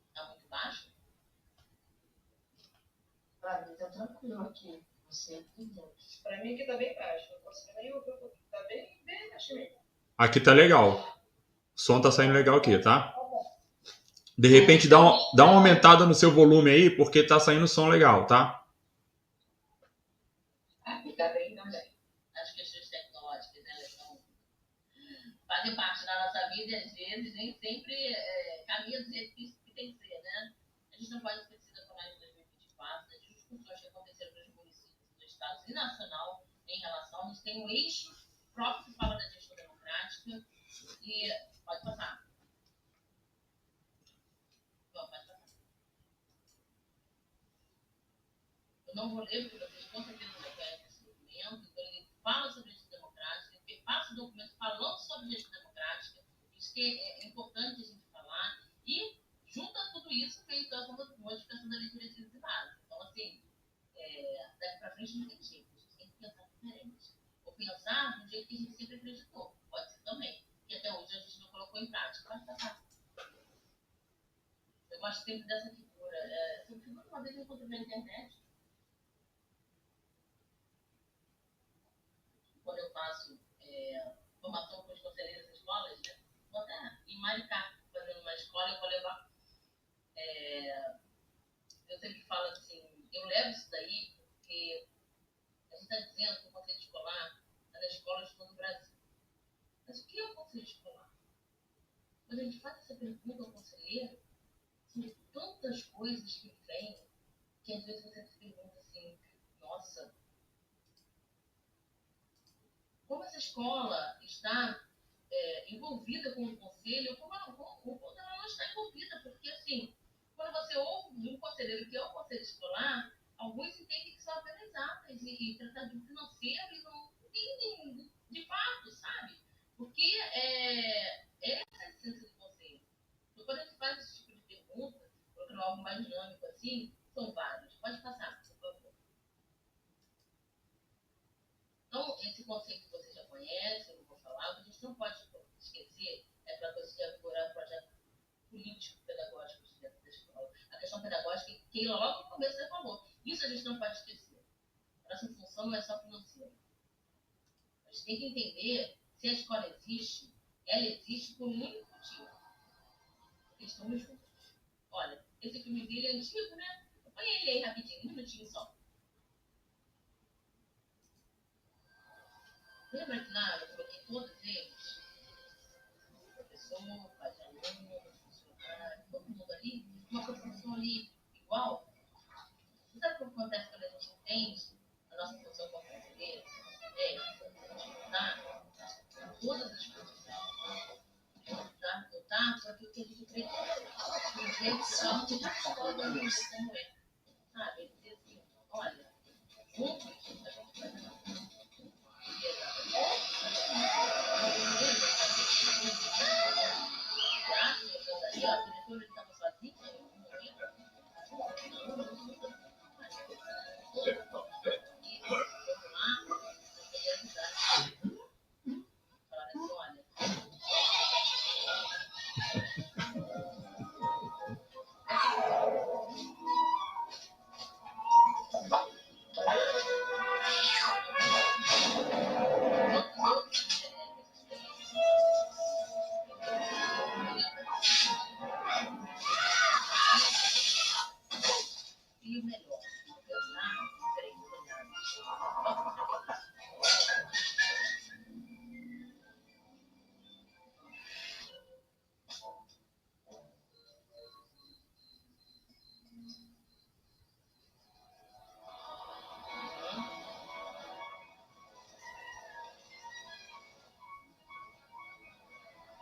Está muito baixo? Para mim está tranquilo aqui. Você para mim aqui está bem baixo. Não consigo nem ouvir um pouquinho. Está bem baixinho. Aqui tá legal. O som tá saindo legal aqui, tá? De repente dá uma aumentada no seu volume aí, porque tá saindo som legal, tá? Aqui tá bem também. As questões tecnológicas, né, elas fazem parte da nossa vida e às vezes nem sempre caminha do jeito que tem que ser, né? A gente não pode esquecer da Conab 2024, das discussões que aconteceram nos municípios do estado e nacional em relação. A gente tem um eixo próprio que fala da gestão democrática e pode passar. Pode passar. Eu não vou ler, porque vocês com certeza já conhecem esse documento. Então, ele fala sobre gestão democrática, ele passa o documento falando sobre gestão democrática. Isso que é importante a gente falar. E, junto a tudo isso, vem então a modificação da lei de diretrizes e bases. Então, assim, daqui para frente não tem jeito. A gente tem que pensar diferente. Ou pensar do jeito que a gente sempre acreditou. Pode ser também. Que até hoje a gente não colocou em prática. Pode passar. Eu gosto sempre dessa figura. Essa figura, uma vez eu encontrei na internet. Quando eu faço formação com os conselheiros das escolas, né? Vou até em Maricá, fazendo uma escola, eu vou levar. Eu sempre falo assim, eu levo isso daí porque a gente está dizendo que o conselho escolar é das escolas de todo o Brasil. Mas o que é o conselho escolar? Quando a gente faz essa pergunta ao conselheiro, são tantas coisas que vêm, que às vezes você se pergunta assim, nossa, como essa escola está envolvida com o conselho, ou como ela não está envolvida, porque assim, quando você ouve de um conselheiro que é o conselho escolar, alguns entendem que são apenas atas e tratar de financeiro e não entendem de fato, sabe? Porque essa é a essência do conselho. Então, quando a gente faz esse tipo de pergunta, colocando algo mais dinâmico assim, são vários. Pode passar, por favor. Então, esse conceito que você já conhece, eu não vou falar, o que a gente não pode esquecer é para você elaborar um projeto político-pedagógico dentro da escola. A questão pedagógica, que logo no começo você falou, isso a gente não pode esquecer. A nossa função não é só financeira. A gente tem que entender se a escola existe, ela existe por um único motivo. Porque estamos juntos. Olha, esse filme dele é antigo, né? Põe ele aí rapidinho, um minutinho só. Lembra que lá eu coloquei todos eles? Professor, pai de aluno, funcionário, todo mundo ali, uma função ali igual. Você sabe o que acontece quando a gente entende a nossa função como conselheiro? É lutar por todas as funções. Lutar por aquilo que a gente acredita. E dizer que só de escola da vida como é. Sabe? Dizer assim, olha, juntos a gente vai fazer. E o melhor, pensar diferente olhares.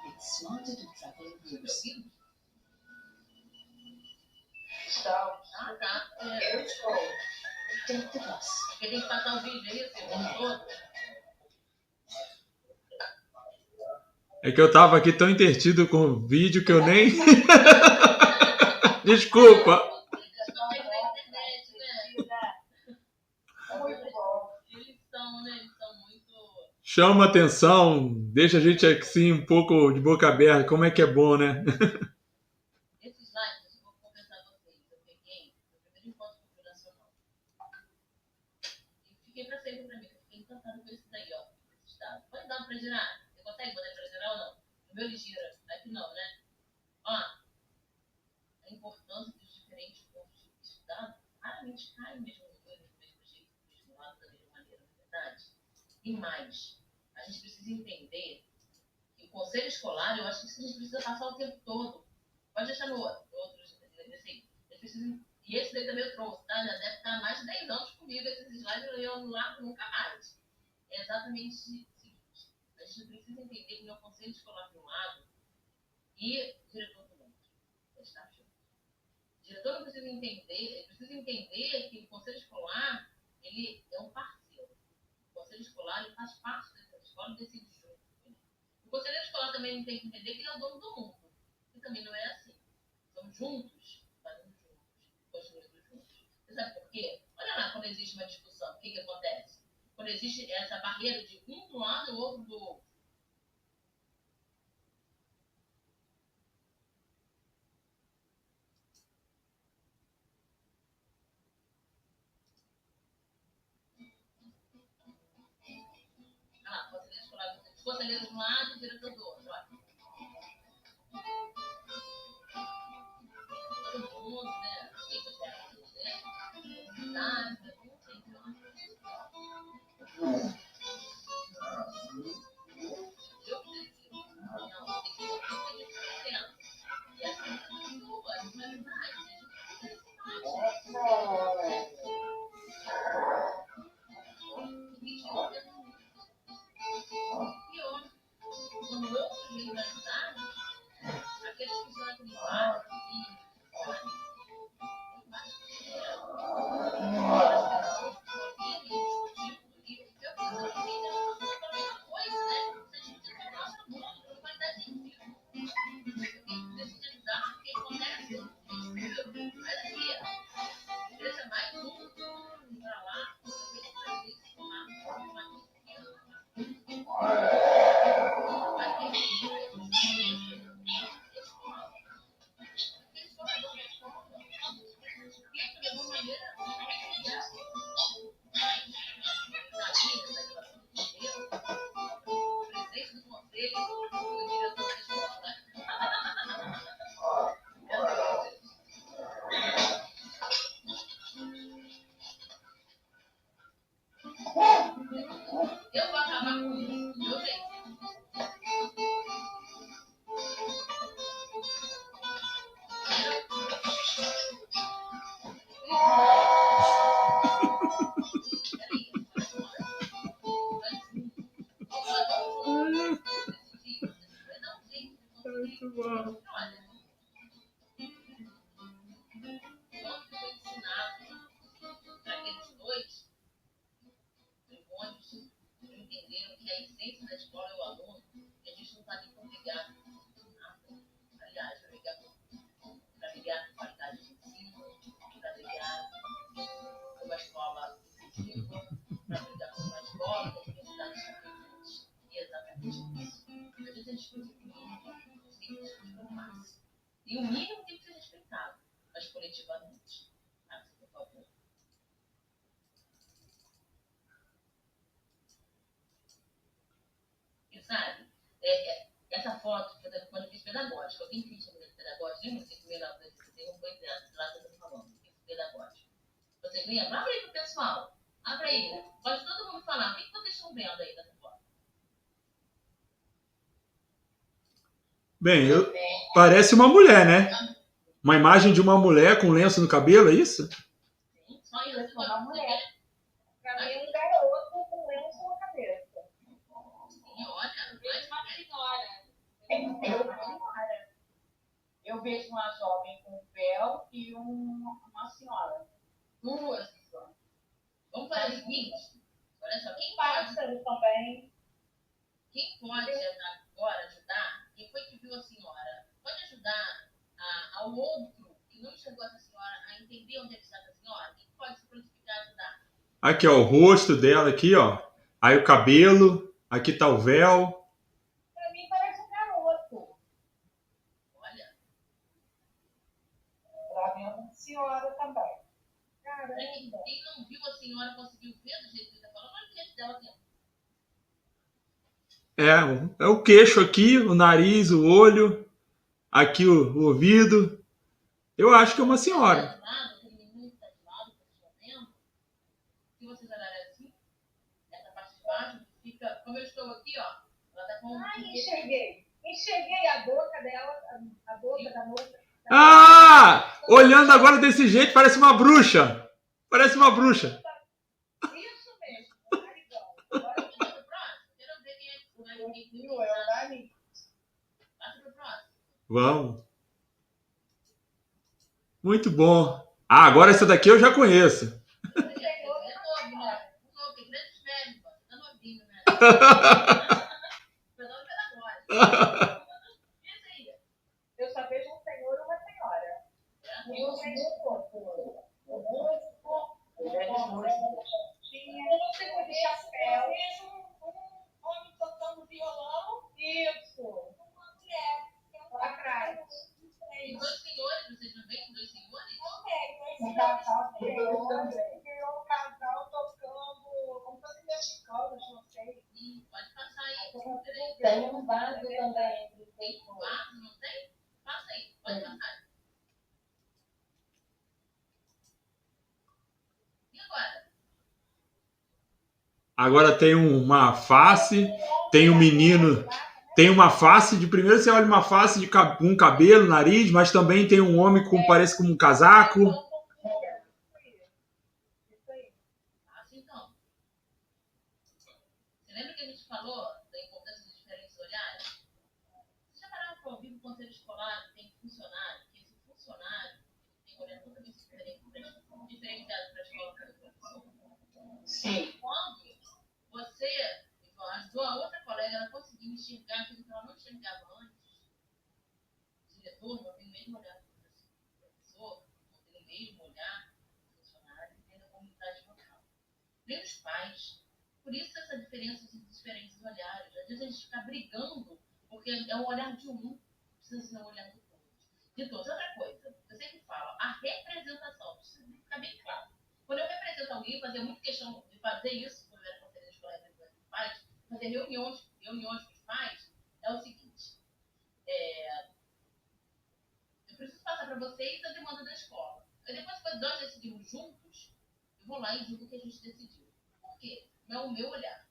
It's smarter to travel in groups. Estão. Ah, tá. Eu estou. Take the bus. Porque tem que passar o vídeo aí, assim, o tempo todo. É que eu tava aqui tão intertido com o vídeo que eu nem. Desculpa. Muito bom. Eles são, né? Eles são muito. Chama atenção, deixa a gente assim um pouco de boca aberta. Como é que é bom, né? Esses slides, eu vou confessar a vocês. Eu peguei no primeiro encontro cultural nacional. E fiquei pra sempre pra mim, que eu fiquei encantada com isso daí, ó. Esse estado. Pode dar pra girar? Você consegue botar pra girar ou não? No meu ele gira. Aqui não, né? Ó, a importância dos diferentes pontos de vista estudado raramente cai mesmo no mesmo jeito, estimulado da mesma maneira, na verdade. E mais, a gente precisa entender que o conselho escolar, eu acho que isso a gente precisa passar o tempo todo. Pode deixar no outro, nesse aí. E esse daí também eu trouxe, tá? Já deve estar há mais de 10 anos comigo, esses slides eu não largo nunca mais. É exatamente o seguinte, a gente precisa entender que o conselho escolar de um lado e o diretor do outro. Está junto. O diretor não precisa entender, ele precisa entender que o conselho escolar, ele é um parceiro. O conselho escolar, ele faz parte da escola e decide junto. O conselheiro escolar também tem que entender que ele é o dono do mundo. E também não é assim. Somos juntos, fazemos juntos, construímos juntos. Você sabe por quê? Olha lá, quando existe uma discussão, o que acontece? Quando existe essa barreira de um do lado e o outro do outro. Os conselheiros de um lado e o diretor do outro. Olha. Todo mundo, né? E assim, pessoas, na verdade, pior. Um outro jeito de ajudar, aqueles que estão naquele bar, eu vou acabar com isso, meu jeito. Muito bom. Quando foi ensinado para aqueles dois demônios, entenderam que a essência da escola é o aluno, e a gente não está nem para brigar. Aliás, para brigar com qualidade de ensino, para brigar com uma escola inclusiva, para brigar com uma escola com universidades competentes. E é exatamente isso. A gente tem que discutir o mínimo, tem que discutir o máximo. E o mínimo tem que ser respeitado, mas coletivamente. Por favor. E sabe, essa foto foi da fiz pedagógica. Alguém fez a pedagógica? Lembra que primeira vez que tem um evento lá que eu estou falando? Fiz pedagógica. Vocês lembram? Abre aí pro pessoal. Abre aí. Pode todo mundo falar. O que vocês estão vendo aí nessa foto? Bem, parece uma mulher, né? Uma imagem de uma mulher com lenço no cabelo, é isso? Sim, só isso. Uma mulher. Pra mim, um garoto com lenço na cabeça. Sim, olha. Eu vejo uma jovem com véu e uma senhora. Duas pessoas. Vamos fazer o seguinte. Olha só, quem Pássaros também. pode agora ajudar? Quem foi que viu a senhora? Pode ajudar ao outro que não enxergou essa senhora a entender onde é que está essa senhora? Quem pode se prontificar a ajudar? Aqui, ó, o rosto dela aqui, ó. Aí o cabelo. Aqui tá o véu. Pra mim parece um garoto. Olha, Pra mim é uma senhora também. Caramba. quem não viu a senhora conseguiu ver do jeito que você está falando, olha o jeito dela aqui. É o queixo aqui, o nariz, o olho. Aqui o ouvido. Eu acho que é uma senhora. Aquele menino que está de lado, que vocês estão vendo, se vocês olharem assim, essa parte de baixo fica, como eu estou aqui, ó, ela está com... Enxerguei. Enxerguei a boca dela, a boca da moça. Ah! Olhando agora desse jeito, parece uma bruxa. Parece uma bruxa. Isso mesmo, o narigão. Agora Passa pro próximo. Quero ver quem é que vai eu vi o nariz. Passa pro próximo. Vamos. Muito bom. Ah, agora essa daqui eu já conheço. É novo, né? Novo, tem grandes méritos. Tá novinho, né? Perdão, pedagógico. Esse aí. Eu só vejo um senhor e uma senhora. E um senhor. Eu não sei como de chapéu. Eu vejo um homem tocando violão. Isso. Uma mulher. Atrás. E dois senhores, vocês não veem? Dois senhores? Um casal tocando como fosse mexicano, não sei. Pode passar aí. Tem um vaso também. Tem um vaso, não tem? Passa aí, pode passar. E agora? Agora tem uma face, tem um menino tem uma face de... Primeiro você olha uma face de com cabelo, nariz, mas também tem um homem com parece com um casaco. Assim, então, você lembra que a gente falou da importância dos diferentes olhares? Você já parou para ouvir no conselho escolar, tem funcionário, que esse funcionário tem um olhar totalmente diferenciado para a escola para o professor? Sim. Quando você ajudou a outra colega, ela conseguiu enxergar aquilo que ela não enxergava antes, o diretor não tem o mesmo olhar do professor, não tem o mesmo olhar do funcionário, nem da comunidade local, nem dos pais. Por isso essa diferença de diferentes olhares. Às vezes a gente fica brigando, porque é o olhar de um, precisa ser o olhar de todos. De todos. Outra coisa, eu sempre falo, a representação, precisa ficar bem claro. Quando eu represento alguém, fazia muito questão de fazer isso, quando eu era conselheira escolar e dos pais, fazer reuniões com os pais, é o seguinte, eu preciso passar para vocês a demanda da escola. Aí depois, quando nós decidimos juntos, eu vou lá e digo o que a gente decidiu. Por quê? Não é o meu olhar.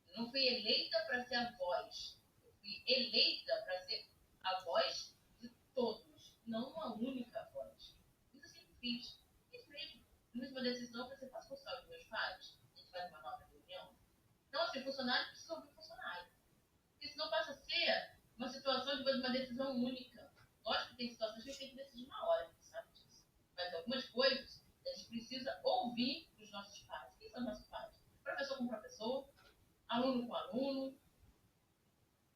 Eu não fui eleita para ser a voz. Eu fui eleita para ser a voz de todos, não uma única voz. Isso eu sempre fiz. Fiz mesmo. Fiz uma decisão para ser pastor dos meus pais. A gente faz uma nova reunião. Então, assim, funcionário precisa ouvir funcionário. Porque senão passa a ser uma situação de uma decisão única. Lógico que tem situações que a gente tem que decidir na hora, sabe disso. Mas algumas coisas a gente precisa ouvir dos nossos pais. Quem são nossos pais? Professor com professor, aluno com aluno.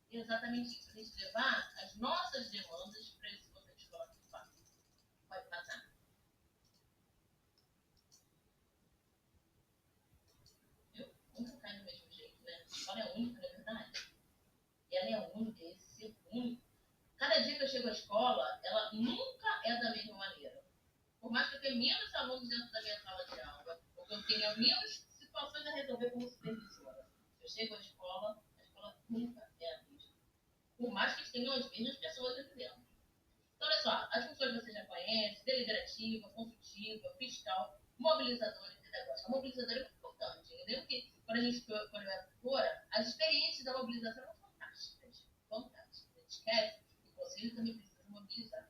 E exatamente isso. A gente levar as nossas demandas para esse conselho de escola que faz. Pode passar. Viu? Nunca cai do mesmo jeito, né? A escola é única, não é verdade? E ela é única, esse ser único. Cada dia que eu chego à escola, ela nunca é da mesma maneira. Por mais que eu tenha menos alunos dentro da minha sala de aula, ou que eu tenha menos situações a resolver como supervisora, eu chego à escola, a escola nunca é a mesma. Por mais que tenham as mesmas pessoas aqui dentro. Então, olha só, as funções você já conhece, deliberativa, consultiva, fiscal, mobilizadora e pedagógica. A mobilizadora é muito importante. Eu lembro que quando eu era tutora, as experiências da mobilização eram fantásticas. Fantásticas. A gente esquece que o conselho também precisa mobilizar.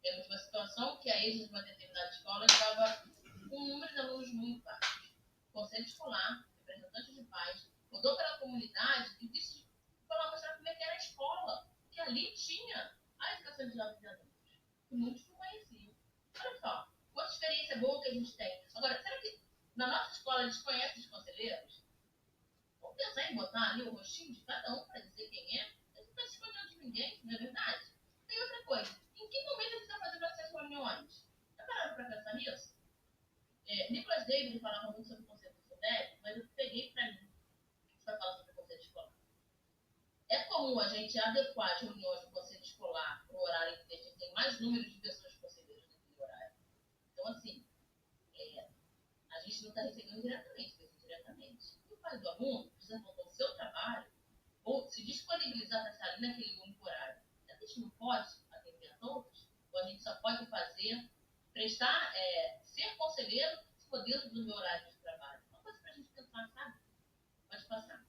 Temos uma situação que a ex de uma determinada escola estava com um número de alunos muito baixos. O conselho escolar, representantes de pais, rodou pela comunidade e disse para mostrar como é que era a escola, que ali tinha a educação de jovens e adultos, que muitos não conheciam. Olha só, quanta experiência boa que a gente tem. Agora, será que na nossa escola eles conhecem os conselheiros? Vamos pensar em botar ali o rostinho de cada um para dizer quem é? A gente não está escondendo de ninguém, não é verdade? Tem outra coisa. Em que momento ele está fazendo essas reuniões? Já pararam para pensar nisso? Nicholas David falava muito sobre o conceito do SUDEP, mas eu peguei para mim para falar sobre o conceito escolar. É comum a gente adequar as reuniões do conselho escolar para o horário em que a gente tem mais número de pessoas conselheiras naquele horário. Então, assim, a gente não está recebendo diretamente, mas indiretamente. E o pai do aluno precisa montar o seu trabalho ou se disponibilizar para estar ali naquele único horário. A gente não pode atender a todos, ou a gente só pode prestar, ser conselheiro se for dentro do meu horário de trabalho. Uma coisa para a gente pensar, sabe? Pode passar.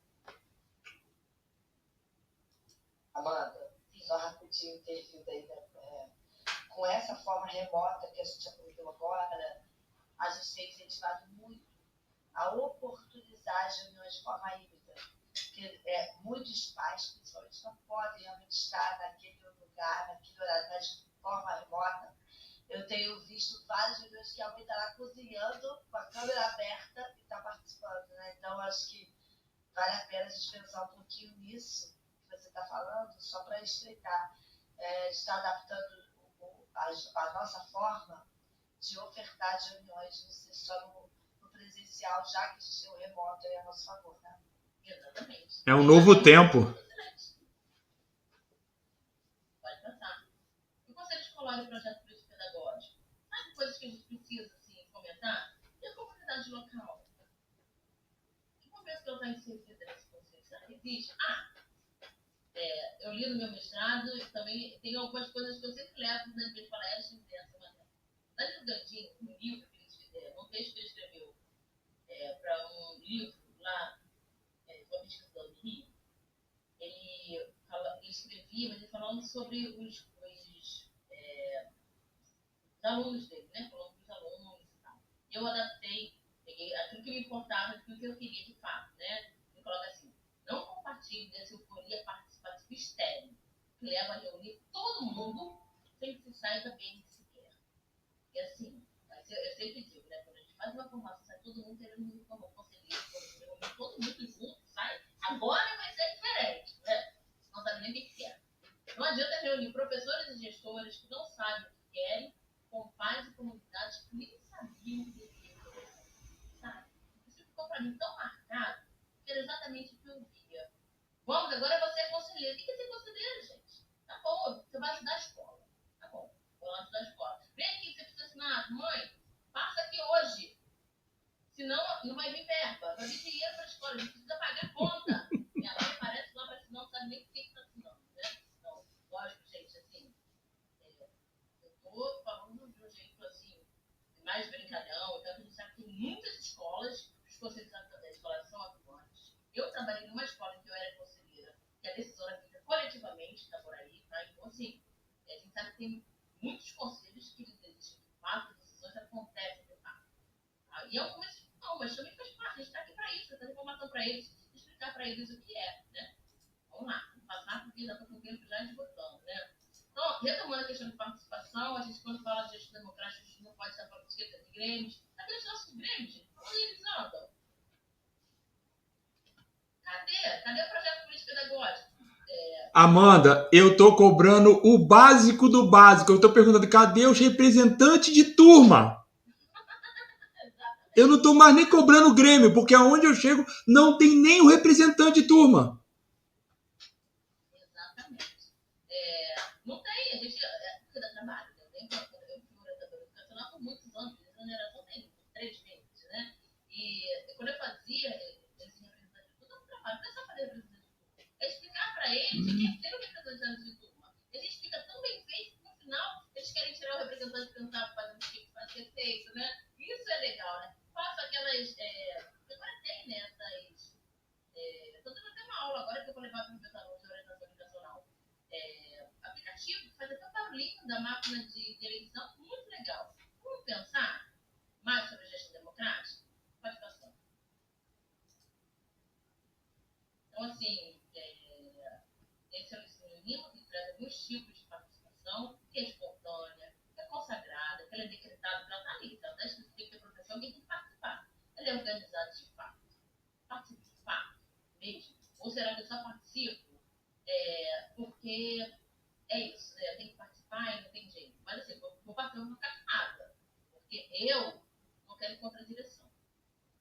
Amanda, só rapidinho intervindo aí, né? Com essa forma remota que a gente aproveitou agora, a gente tem incentivado muito a oportunizar as reuniões de forma híbrida. Porque muitos pais, principalmente, não podem realmente estar naquele lugar, naquele horário, mas de forma remota. Eu tenho visto várias reuniões que alguém está lá cozinhando com a câmera aberta e está participando, né? Então, acho que vale a pena a gente pensar um pouquinho nisso que você está falando, só para estreitar. Está adaptando a nossa forma de ofertar as reuniões, não ser só no presencial, já que a gente tem o remoto aí a nosso favor, né? Exatamente. É um novo tempo. Pode passar. O conselho escolar e o projeto político-pedagógico. Sabe coisas que a gente precisa assim, comentar? E a comunidade local? Que momento que ela está inserida nesse conselho? Será que existe? Eu li no meu mestrado, também tem algumas coisas que eu sempre levo nas minhas palestras dessa maneira. Daniel Gandini, um livro que um texto que ele escreveu para um livro lá, uma pesquisa do Rio, ele ele escrevia, mas ele falando sobre os alunos dele, né? Falando dos alunos e tal. Eu adaptei, peguei aquilo que me importava, aquilo que eu queria de fato, né? Me coloca assim, não compartilhe dessa euforia participativa estéril, que leva a reunir todo mundo sem que se saiba bem o que se quer. E assim, eu sempre digo, né? Quando a gente faz uma formação, sai todo mundo querendo como conselheiro, reunir todo mundo junto, sai. Agora vai ser diferente, né? Não sabe nem o que quer. Não adianta reunir professores e gestores que não sabem o que querem, com pais e comunidades que nem sabiam o que queriam, sabe? Isso ficou para mim tão marcado, que era exatamente o que eu via. Vamos, agora você é conselheiro. O que é ser conselheiro, gente? Tá bom, você vai ajudar a escola. Tá bom, vou lá ajudar a escola. Vem aqui, você precisa assinar. Mãe, passa aqui hoje. Senão, não vai vir verba. Vai vir dinheiro para a escola. A gente precisa pagar a conta. Minha mãe aparece lá para assinar, não sabe nem o que está assinando, né? Então, lógico, gente, assim, eu tô falando de um jeito, assim, mais brincalhão. Então, a gente sabe que tem muitas escolas, os conselhos da escola são atuantes. Eu trabalhei numa escola em que eu era conselheira, que a decisora fica coletivamente, está por aí, tá? Então, assim, a gente sabe que tem muitos conselhos que eles existem de fato, decisões acontecem de fato. Tá? E algumas não, mas também faz parte, a gente está aqui para isso, está informação para eles, explicar para eles o que é, né? Vamos lá, vamos passar porque já estou com o tempo já esgotando, né? Então, retomando a questão de participação, a gente quando fala de gestão democrática, a gente não pode esquecer de grêmios. Cadê os nossos grêmios, gente? Onde eles andam? Cadê o projeto político pedagógico? Amanda, eu tô cobrando o básico do básico. Eu tô perguntando, cadê os representantes de turma? Eu não tô mais nem cobrando o Grêmio, porque aonde eu chego não tem nem o representante de turma. Exatamente. Não tem, a gente cuida do trabalho. Eu fui orientadora educacional por muitos anos, de exoneração tem 3 meses, né? E quando eu fazia esse representante de turma, eu trabalho, não é só fazer representante de turma, é explicar para eles o que é ser o representante de turma. A gente fica tão bem feito que no final eles querem tirar o representante que não sabe fazer o que faz receita, né? Isso é legal, né? Faço aquelas. Agora tem, né? Essas. Estou dando até uma aula agora que eu vou levar para os meus alunos de orientação educacional. Aplicativo, faz até um barulhinho da máquina de eleição, muito legal. Vamos pensar mais sobre gestão democrática? Pode passar. Então, assim, esse é o ensino mínimo que traz alguns tipos de participação, que é espontânea, que é consagrada, que ela é decretada, que ela está ali, ela está escrito que tem que ter professor, alguém tem que participar. Ela é organizada de fato. Participa de fato, mesmo. Ou será que eu só participo porque é isso, né? Eu tenho que participar e não tem jeito. Mas assim, vou participar, não vou ficar nada. Porque eu não quero ir contra a direção.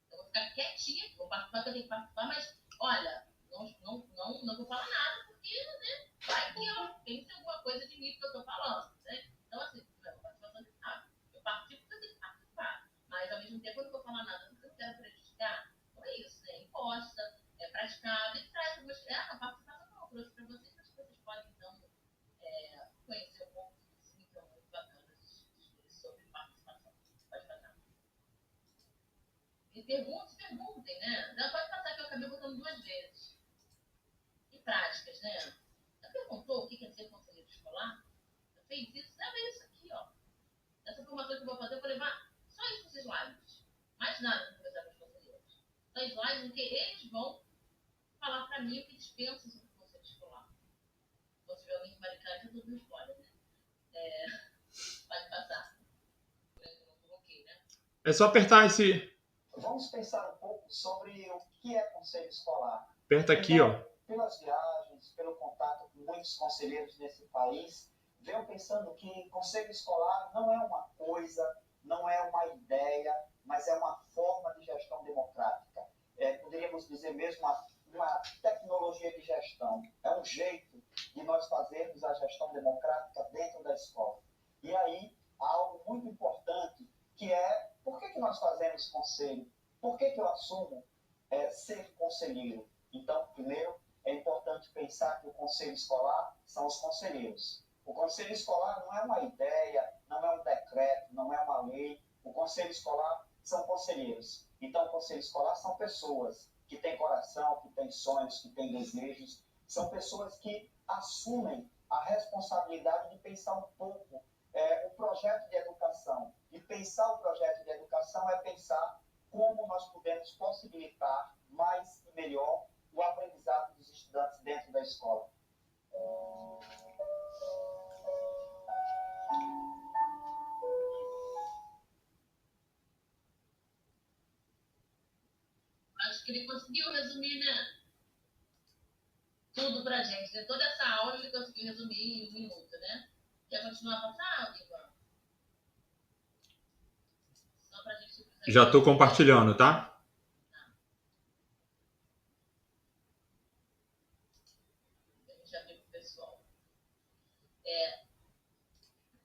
Eu vou ficar quietinha, vou participar, que eu tenho que participar, mas olha, não vou falar nada, porque né, vai que eu pense alguma coisa de mim que eu estou falando. Né? Então, assim, não é uma participação de nada. Eu participo porque eu tenho que participar. Mas ao mesmo tempo eu não vou falar nada porque eu não quero prejudicar. Então é isso, né? Imposta, praticada, e traz algumas. A participação que eu trouxe para vocês, acho que vocês podem então conhecer um pouco disso, então, muito bacana sobre participação. Pode passar. E perguntem, né? Já pode passar que eu acabei botando 2 vezes. E práticas, né? Já perguntou o que quer ser conselheiro escolar? Já fez isso? Leva isso aqui, ó. Essa formação que eu vou fazer, eu vou levar só esses slides. Mais nada para conversar com os conselheiros. São slides em que eles vão falar para mim o que eles pensam sobre o conselho escolar. Se tiver alguém que vai ligar, eu dou um spoiler, né? Pode passar. Não coloquei, né? É só apertar esse. Vamos pensar um pouco sobre o que é conselho escolar. Aperta aqui, ó. Pelas viagens, pelo contato com muitos conselheiros nesse país, venho pensando que conselho escolar não é uma coisa, não é uma ideia, mas é uma forma de gestão democrática. Poderíamos dizer mesmo uma tecnologia de gestão. É um jeito de nós fazermos a gestão democrática dentro da escola. E aí, há algo muito importante, que é, por que nós fazemos conselho? Por que eu assumo ser conselheiro? Então, primeiro, é importante pensar que o conselho escolar são os conselheiros. O conselho escolar não é uma ideia, não é um decreto, não é uma lei. O conselho escolar são conselheiros. Então, o conselho escolar são pessoas que têm coração, que têm sonhos, que têm desejos. São pessoas que assumem a responsabilidade de pensar um pouco o projeto de educação. E pensar o projeto de educação é pensar como nós podemos possibilitar mais e melhor o aprendizado dos estudantes dentro da escola. Acho que ele conseguiu resumir, né? Tudo pra gente. Né? Toda essa aula ele conseguiu resumir em 1 minuto, né? Quer continuar passando, Ivan? Só pra gente... Já estou compartilhando, tá? A gente já viu pro pessoal.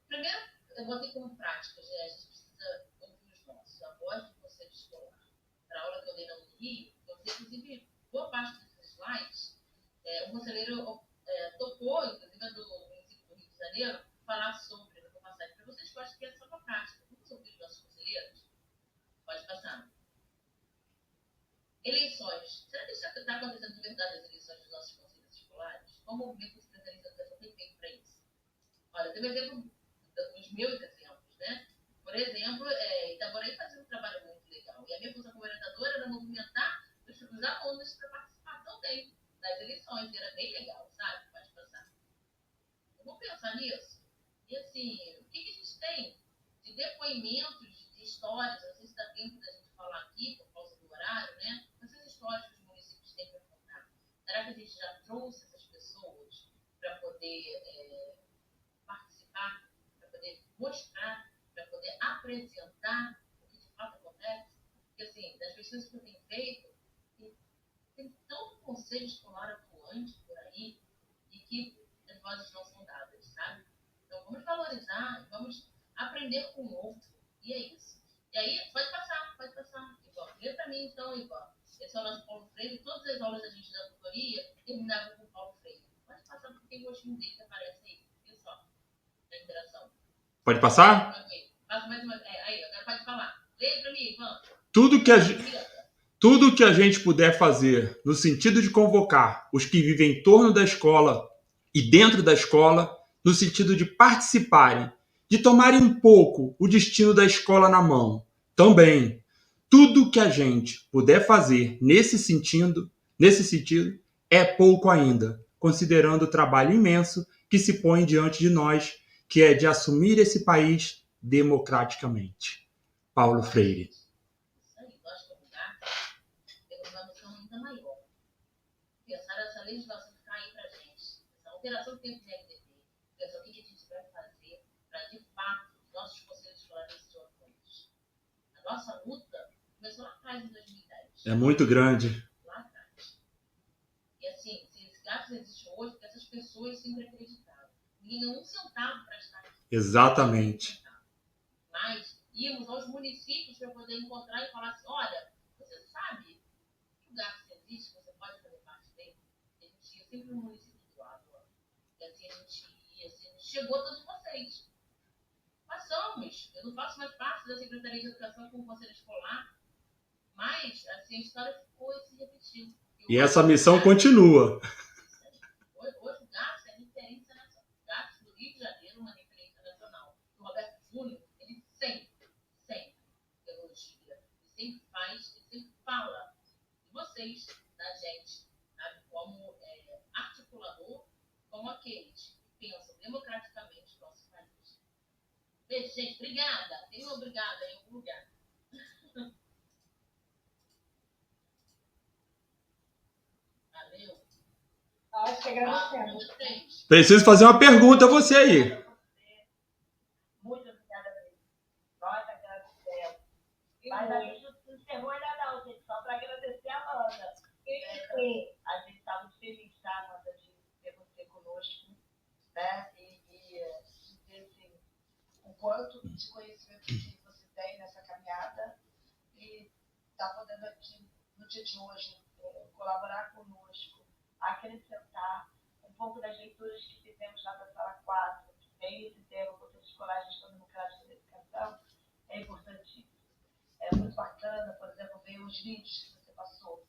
Primeiro, eu botei como prática, gente. A gente precisa ouvir os nossos. A voz do conselho escolar. Para a aula que eu dei na Unirio, eu fiz, inclusive, boa parte desses slides. O conselheiro topou, inclusive, do município do Rio de Janeiro, falar sobre, eu vou passar aqui para vocês, que eu acho que é só uma prática. Vamos ouvir os nossos conselheiros? Pode passar. Eleições. Será que está acontecendo de verdade as eleições dos nossos conselhos escolares? Qual movimento de secretaria de educação tem feito para isso? Olha, tem um exemplo dos meus exemplos, né? Por exemplo, Itaboraí fazia um trabalho muito legal. E a minha função como orientadora era movimentar os alunos para participar também das eleições. E era bem legal, sabe? Pode passar. Vamos pensar nisso. E assim, o que a gente tem de depoimentos, de histórias? Não sei se dá tempo da gente falar aqui, por causa do horário, né? Essas histórias que os municípios têm para contar. Será que a gente já trouxe essas pessoas para poder participar, para poder mostrar, para poder apresentar o que de fato acontece? Porque, assim, das pesquisas que eu tenho feito, tem tanto conselho escolar atuante por aí e que as vozes não são dadas, sabe? Então, vamos valorizar, vamos aprender com o outro. E é isso. E aí, pode passar, Ivan. Lê para mim, então, Ivan. Esse é o nosso Paulo Freire. Todas as aulas da gente da tutoria terminavam com o Paulo Freire. Pode passar, porque tem o gostinho dele que aparece aí. Viu só? Da interação. Pode passar? Ok. Passa mais uma. Aí, agora pode falar. Lê para mim, Ivan. Tudo que a gente puder fazer no sentido de convocar os que vivem em torno da escola e dentro da escola, no sentido de participarem, de tomarem um pouco o destino da escola na mão. Também, tudo que a gente puder fazer nesse sentido, é pouco ainda, considerando o trabalho imenso que se põe diante de nós, que é de assumir esse país democraticamente. Paulo Freire. Maior. Pensar essa legislação que está aí para a gente, essa alteração que tem do RDP, pensar o que a gente vai fazer para, de fato, nossos conselhos escolares se apoios. A nossa luta começou lá atrás, em 2010. É muito grande. Lá atrás. E assim, se esse gasto existe hoje, porque essas pessoas sempre acreditaram. Ninguém ganhou um centavo para estar aqui. Exatamente. Mas íamos aos municípios para poder encontrar e falar assim, olha, você sabe que o gasto existe, você pode fazer parte dele? A gente ia sempre no município do lado. E assim a gente ia, assim, chegou a todos vocês. Passamos. Eu não faço mais parte da Secretaria de Educação com o Conselho Escolar, mas assim, a história ficou e se repetiu. E essa missão continua. Hoje o GAPS é referência nacional. O GAPS do Rio de Janeiro é uma referência nacional. O Roberto Júnior, ele sempre elogia, ele sempre faz, ele sempre fala de vocês, da gente, sabe? Como articulador, como aqueles que pensam democraticamente no nosso país. Beijo, gente. Obrigada. Tem uma obrigada em algum lugar. Valeu. Acho que agradecemos. Preciso fazer uma pergunta a você aí. Muito obrigada mesmo. Nós agradecemos. Mas a gente não encerrou ainda não, gente. Só para agradecer a Amanda. A gente está muito feliz, tá, Amanda, de ter você conosco, né? E assim, o quanto de conhecimento que você tem nessa caminhada e está podendo aqui, no dia de hoje, colaborar conosco, acrescentar um pouco das leituras que fizemos lá da Sala 4, que tem esse tema, Conselho Escolar e Gestão Democrática da Educação, é importantíssimo. É muito bacana, por exemplo, ver os vídeos que você passou.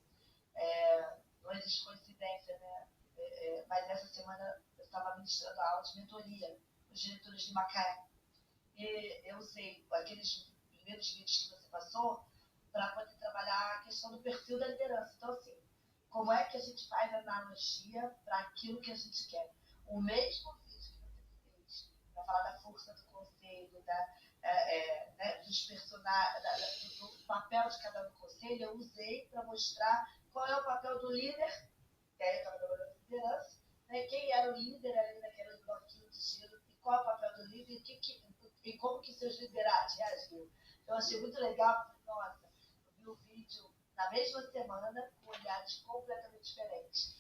Não existe coincidência, né? Mas essa semana eu estava ministrando aula de mentoria os diretores de Macaé. E eu usei aqueles primeiros vídeos que você passou para poder trabalhar a questão do perfil da liderança. Então, assim, como é que a gente faz analogia para aquilo que a gente quer? O mesmo vídeo que você fez para falar da força do conselho, dos personagens, do papel de cada um do conselho, eu usei para mostrar qual é o papel do líder, que é a liderança, né? Quem era o líder ali naquele bloquinho de gelo, e qual é o papel do líder e como que seus liderados reagiram. Então, eu achei muito legal, nossa, eu vi o vídeo na mesma semana com olhares completamente diferentes.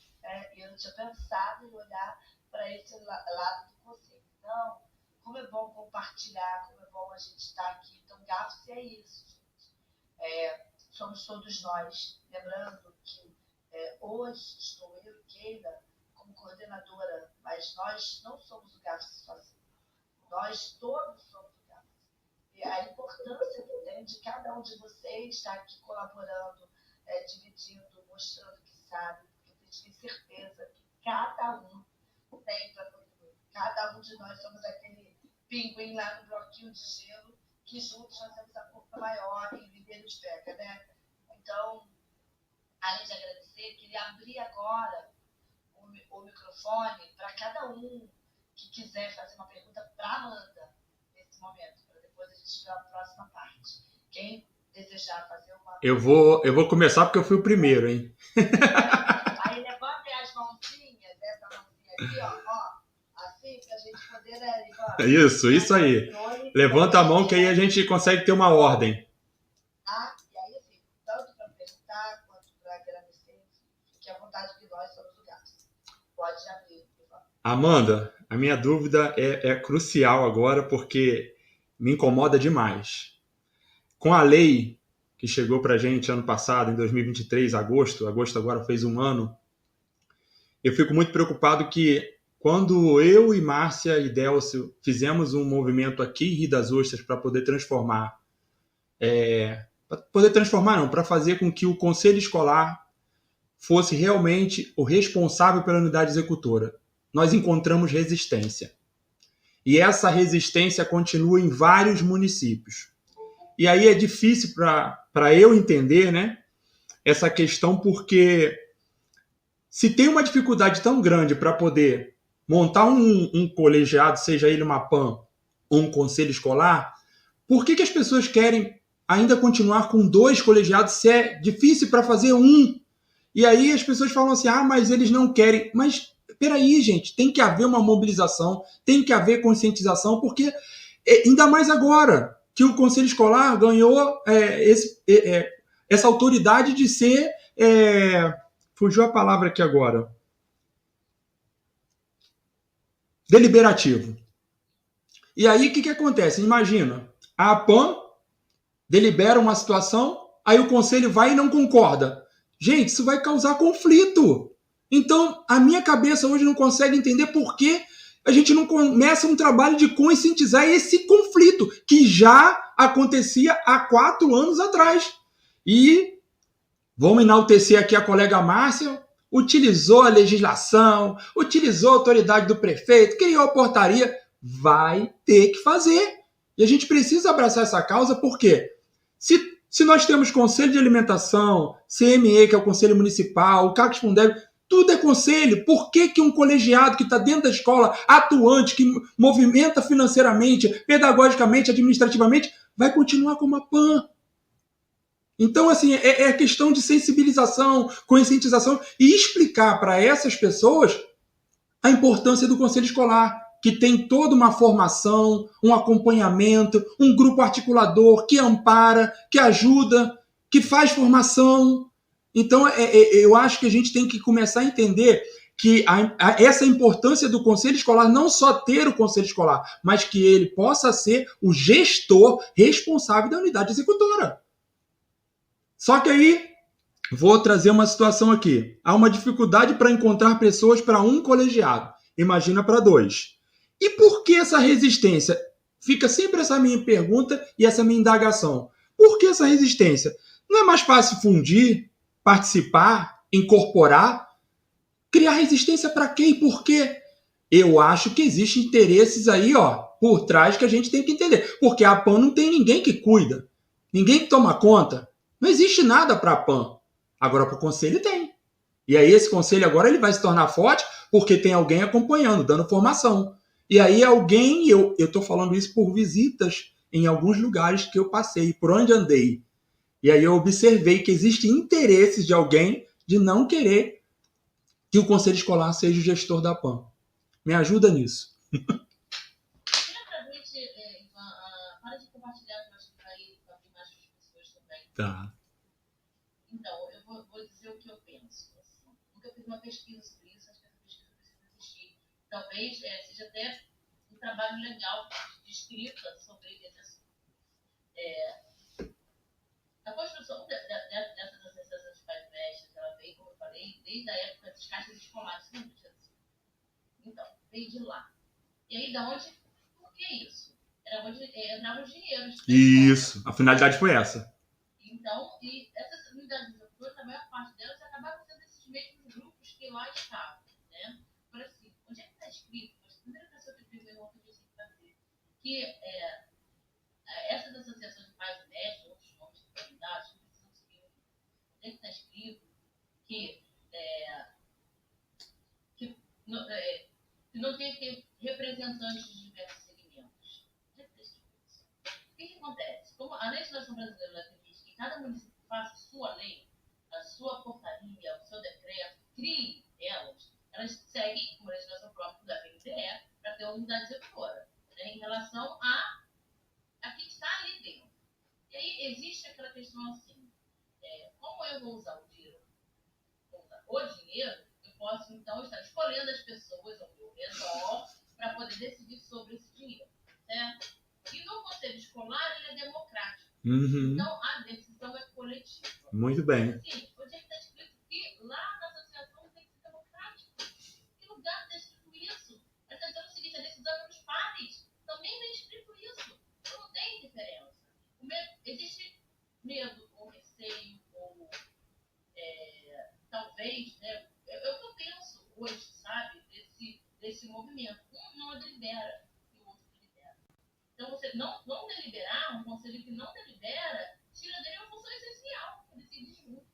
E eu não tinha pensado em olhar para esse lado do conselho. Então, como é bom compartilhar, como é bom a gente estar aqui. Então, GAFSE é isso, gente. Somos todos nós. Lembrando que hoje estou eu e Keila como coordenadora, mas nós não somos o GAFSE sozinhos. Nós todos somos o GAFSE. E a importância também de cada um de vocês estar aqui colaborando, dividindo, mostrando que sabe, porque vocês têm certeza que cada um tem para contribuir. Cada um de nós somos aquele pinguim lá no bloquinho de gelo, que juntos fazemos a força maior e viver nos pega, né? Então, além de agradecer, queria abrir agora o microfone para cada um que quiser fazer uma pergunta para a Amanda nesse momento, para depois a gente ir para a próxima parte. Quem desejar fazer uma... Eu vou começar porque eu fui o primeiro, hein? Aí levantem as mãozinhas, essa mãozinha aqui, ó, assim, para a gente poder, né, Isso aí. Levanta a mão que aí a gente consegue ter uma ordem. E aí, assim, tanto para perguntar quanto para agradecer, fique à vontade que nós somos o GAFSE. Pode abrir, Ivan. Amanda, a minha dúvida é crucial agora porque me incomoda demais. Com a lei que chegou para a gente ano passado, em 2023, agosto agora fez um ano, eu fico muito preocupado que quando eu e Márcia e Délcio fizemos um movimento aqui em Rio das Ostras para poder transformar, para fazer com que o conselho escolar fosse realmente o responsável pela unidade executora, nós encontramos resistência. E essa resistência continua em vários municípios. E aí é difícil para eu entender, né, essa questão, porque se tem uma dificuldade tão grande para poder montar um colegiado, seja ele uma PAN ou um conselho escolar, por que as pessoas querem ainda continuar com 2 colegiados se é difícil para fazer um? E aí as pessoas falam assim, mas eles não querem. Mas, peraí, gente, tem que haver uma mobilização, tem que haver conscientização, porque ainda mais agora que o Conselho Escolar ganhou essa autoridade de ser... fugiu a palavra aqui agora. Deliberativo. E aí, o que acontece? Imagina, a APAN delibera uma situação, aí o Conselho vai e não concorda. Gente, isso vai causar conflito. Então, a minha cabeça hoje não consegue entender por que a gente não começa um trabalho de conscientizar esse conflito que já acontecia há 4 anos atrás. E vamos enaltecer aqui a colega Márcia, utilizou a legislação, utilizou a autoridade do prefeito, criou a portaria, vai ter que fazer. E a gente precisa abraçar essa causa, porque se nós temos Conselho de Alimentação, CME, que é o Conselho Municipal, o CACS Fundeb, tudo é conselho. Por que um colegiado que está dentro da escola, atuante, que movimenta financeiramente, pedagogicamente, administrativamente, vai continuar como a PAN? Então, assim, é questão de sensibilização, conscientização e explicar para essas pessoas a importância do conselho escolar, que tem toda uma formação, um acompanhamento, um grupo articulador que ampara, que ajuda, que faz formação. Então, eu acho que a gente tem que começar a entender que essa importância do conselho escolar, não só ter o conselho escolar, mas que ele possa ser o gestor responsável da unidade executora. Só que aí, vou trazer uma situação aqui. Há uma dificuldade para encontrar pessoas para um colegiado. Imagina para 2. E por que essa resistência? Fica sempre essa minha pergunta e essa minha indagação. Por que essa resistência? Não é mais fácil fundir, participar, incorporar? Criar resistência para quê e por quê? Eu acho que existem interesses aí, ó, por trás que a gente tem que entender. Porque a PAN não tem ninguém que cuida, ninguém que toma conta. Não existe nada para a PAN. Agora, para o conselho, tem. E aí, esse conselho agora ele vai se tornar forte porque tem alguém acompanhando, dando formação. E aí, alguém, eu estou falando isso por visitas em alguns lugares que eu passei, por onde andei. E aí, eu observei que existem interesses de alguém de não querer que o conselho escolar seja o gestor da PAN. Me ajuda nisso. Tira pra gente, Ivan, para de compartilhar, que eu acho que vai abrir mais para as pessoas também. Tá. Então, eu vou dizer o que eu penso. Assim. Nunca fiz uma pesquisa sobre isso, acho que essa pesquisa precisa existir. Talvez seja até um trabalho legal de escrita sobre esse assunto. A construção dessas associações de pais mestres, ela veio, como eu falei, desde a época das caixas escolares. Então, veio de lá. E aí, da onde? Por que isso? Era onde entravam os dinheiros. Isso. A finalidade foi essa. Então, e essas unidades executoras, a maior parte delas acabaram sendo esses mesmos grupos que lá estavam, né? Por assim, onde é que está escrito? A primeira pessoa que escreveu uma coisa assim fazer, que essas associações de pais e mestres, outros nomes que foram dados, precisam seguir. Onde é que está escrito que não tem que ter representantes de diversos segmentos? Onde é que está escrito isso? O que acontece? Como a legislação brasileira diz que cada município faça sua lei, a sua portaria, o seu decreto, crie elas seguem uma legislação própria da PNDE para ter uma unidade executora, né, em relação a quem está ali dentro. E aí existe aquela questão assim, como eu vou usar o dinheiro? Eu posso então estar escolhendo as pessoas ao meu redor para poder decidir sobre esse dinheiro, certo? E no conselho escolar ele é democrático. Uhum. Então, a decisão é coletiva. Muito bem. Assim, onde é que está escrito que lá na associação tem que ser democrático? Que lugar está escrito isso? Está dizendo o seguinte, a decisão é dos pares. Também não é escrito isso. Então, não tem diferença. Existe medo ou receio ou talvez, né? É o que eu penso hoje, sabe? Desse movimento. Um não delibera e o outro delibera. Então, você não deliberar, um conselho que não delibera, tira dele uma função essencial, que é decidir junto.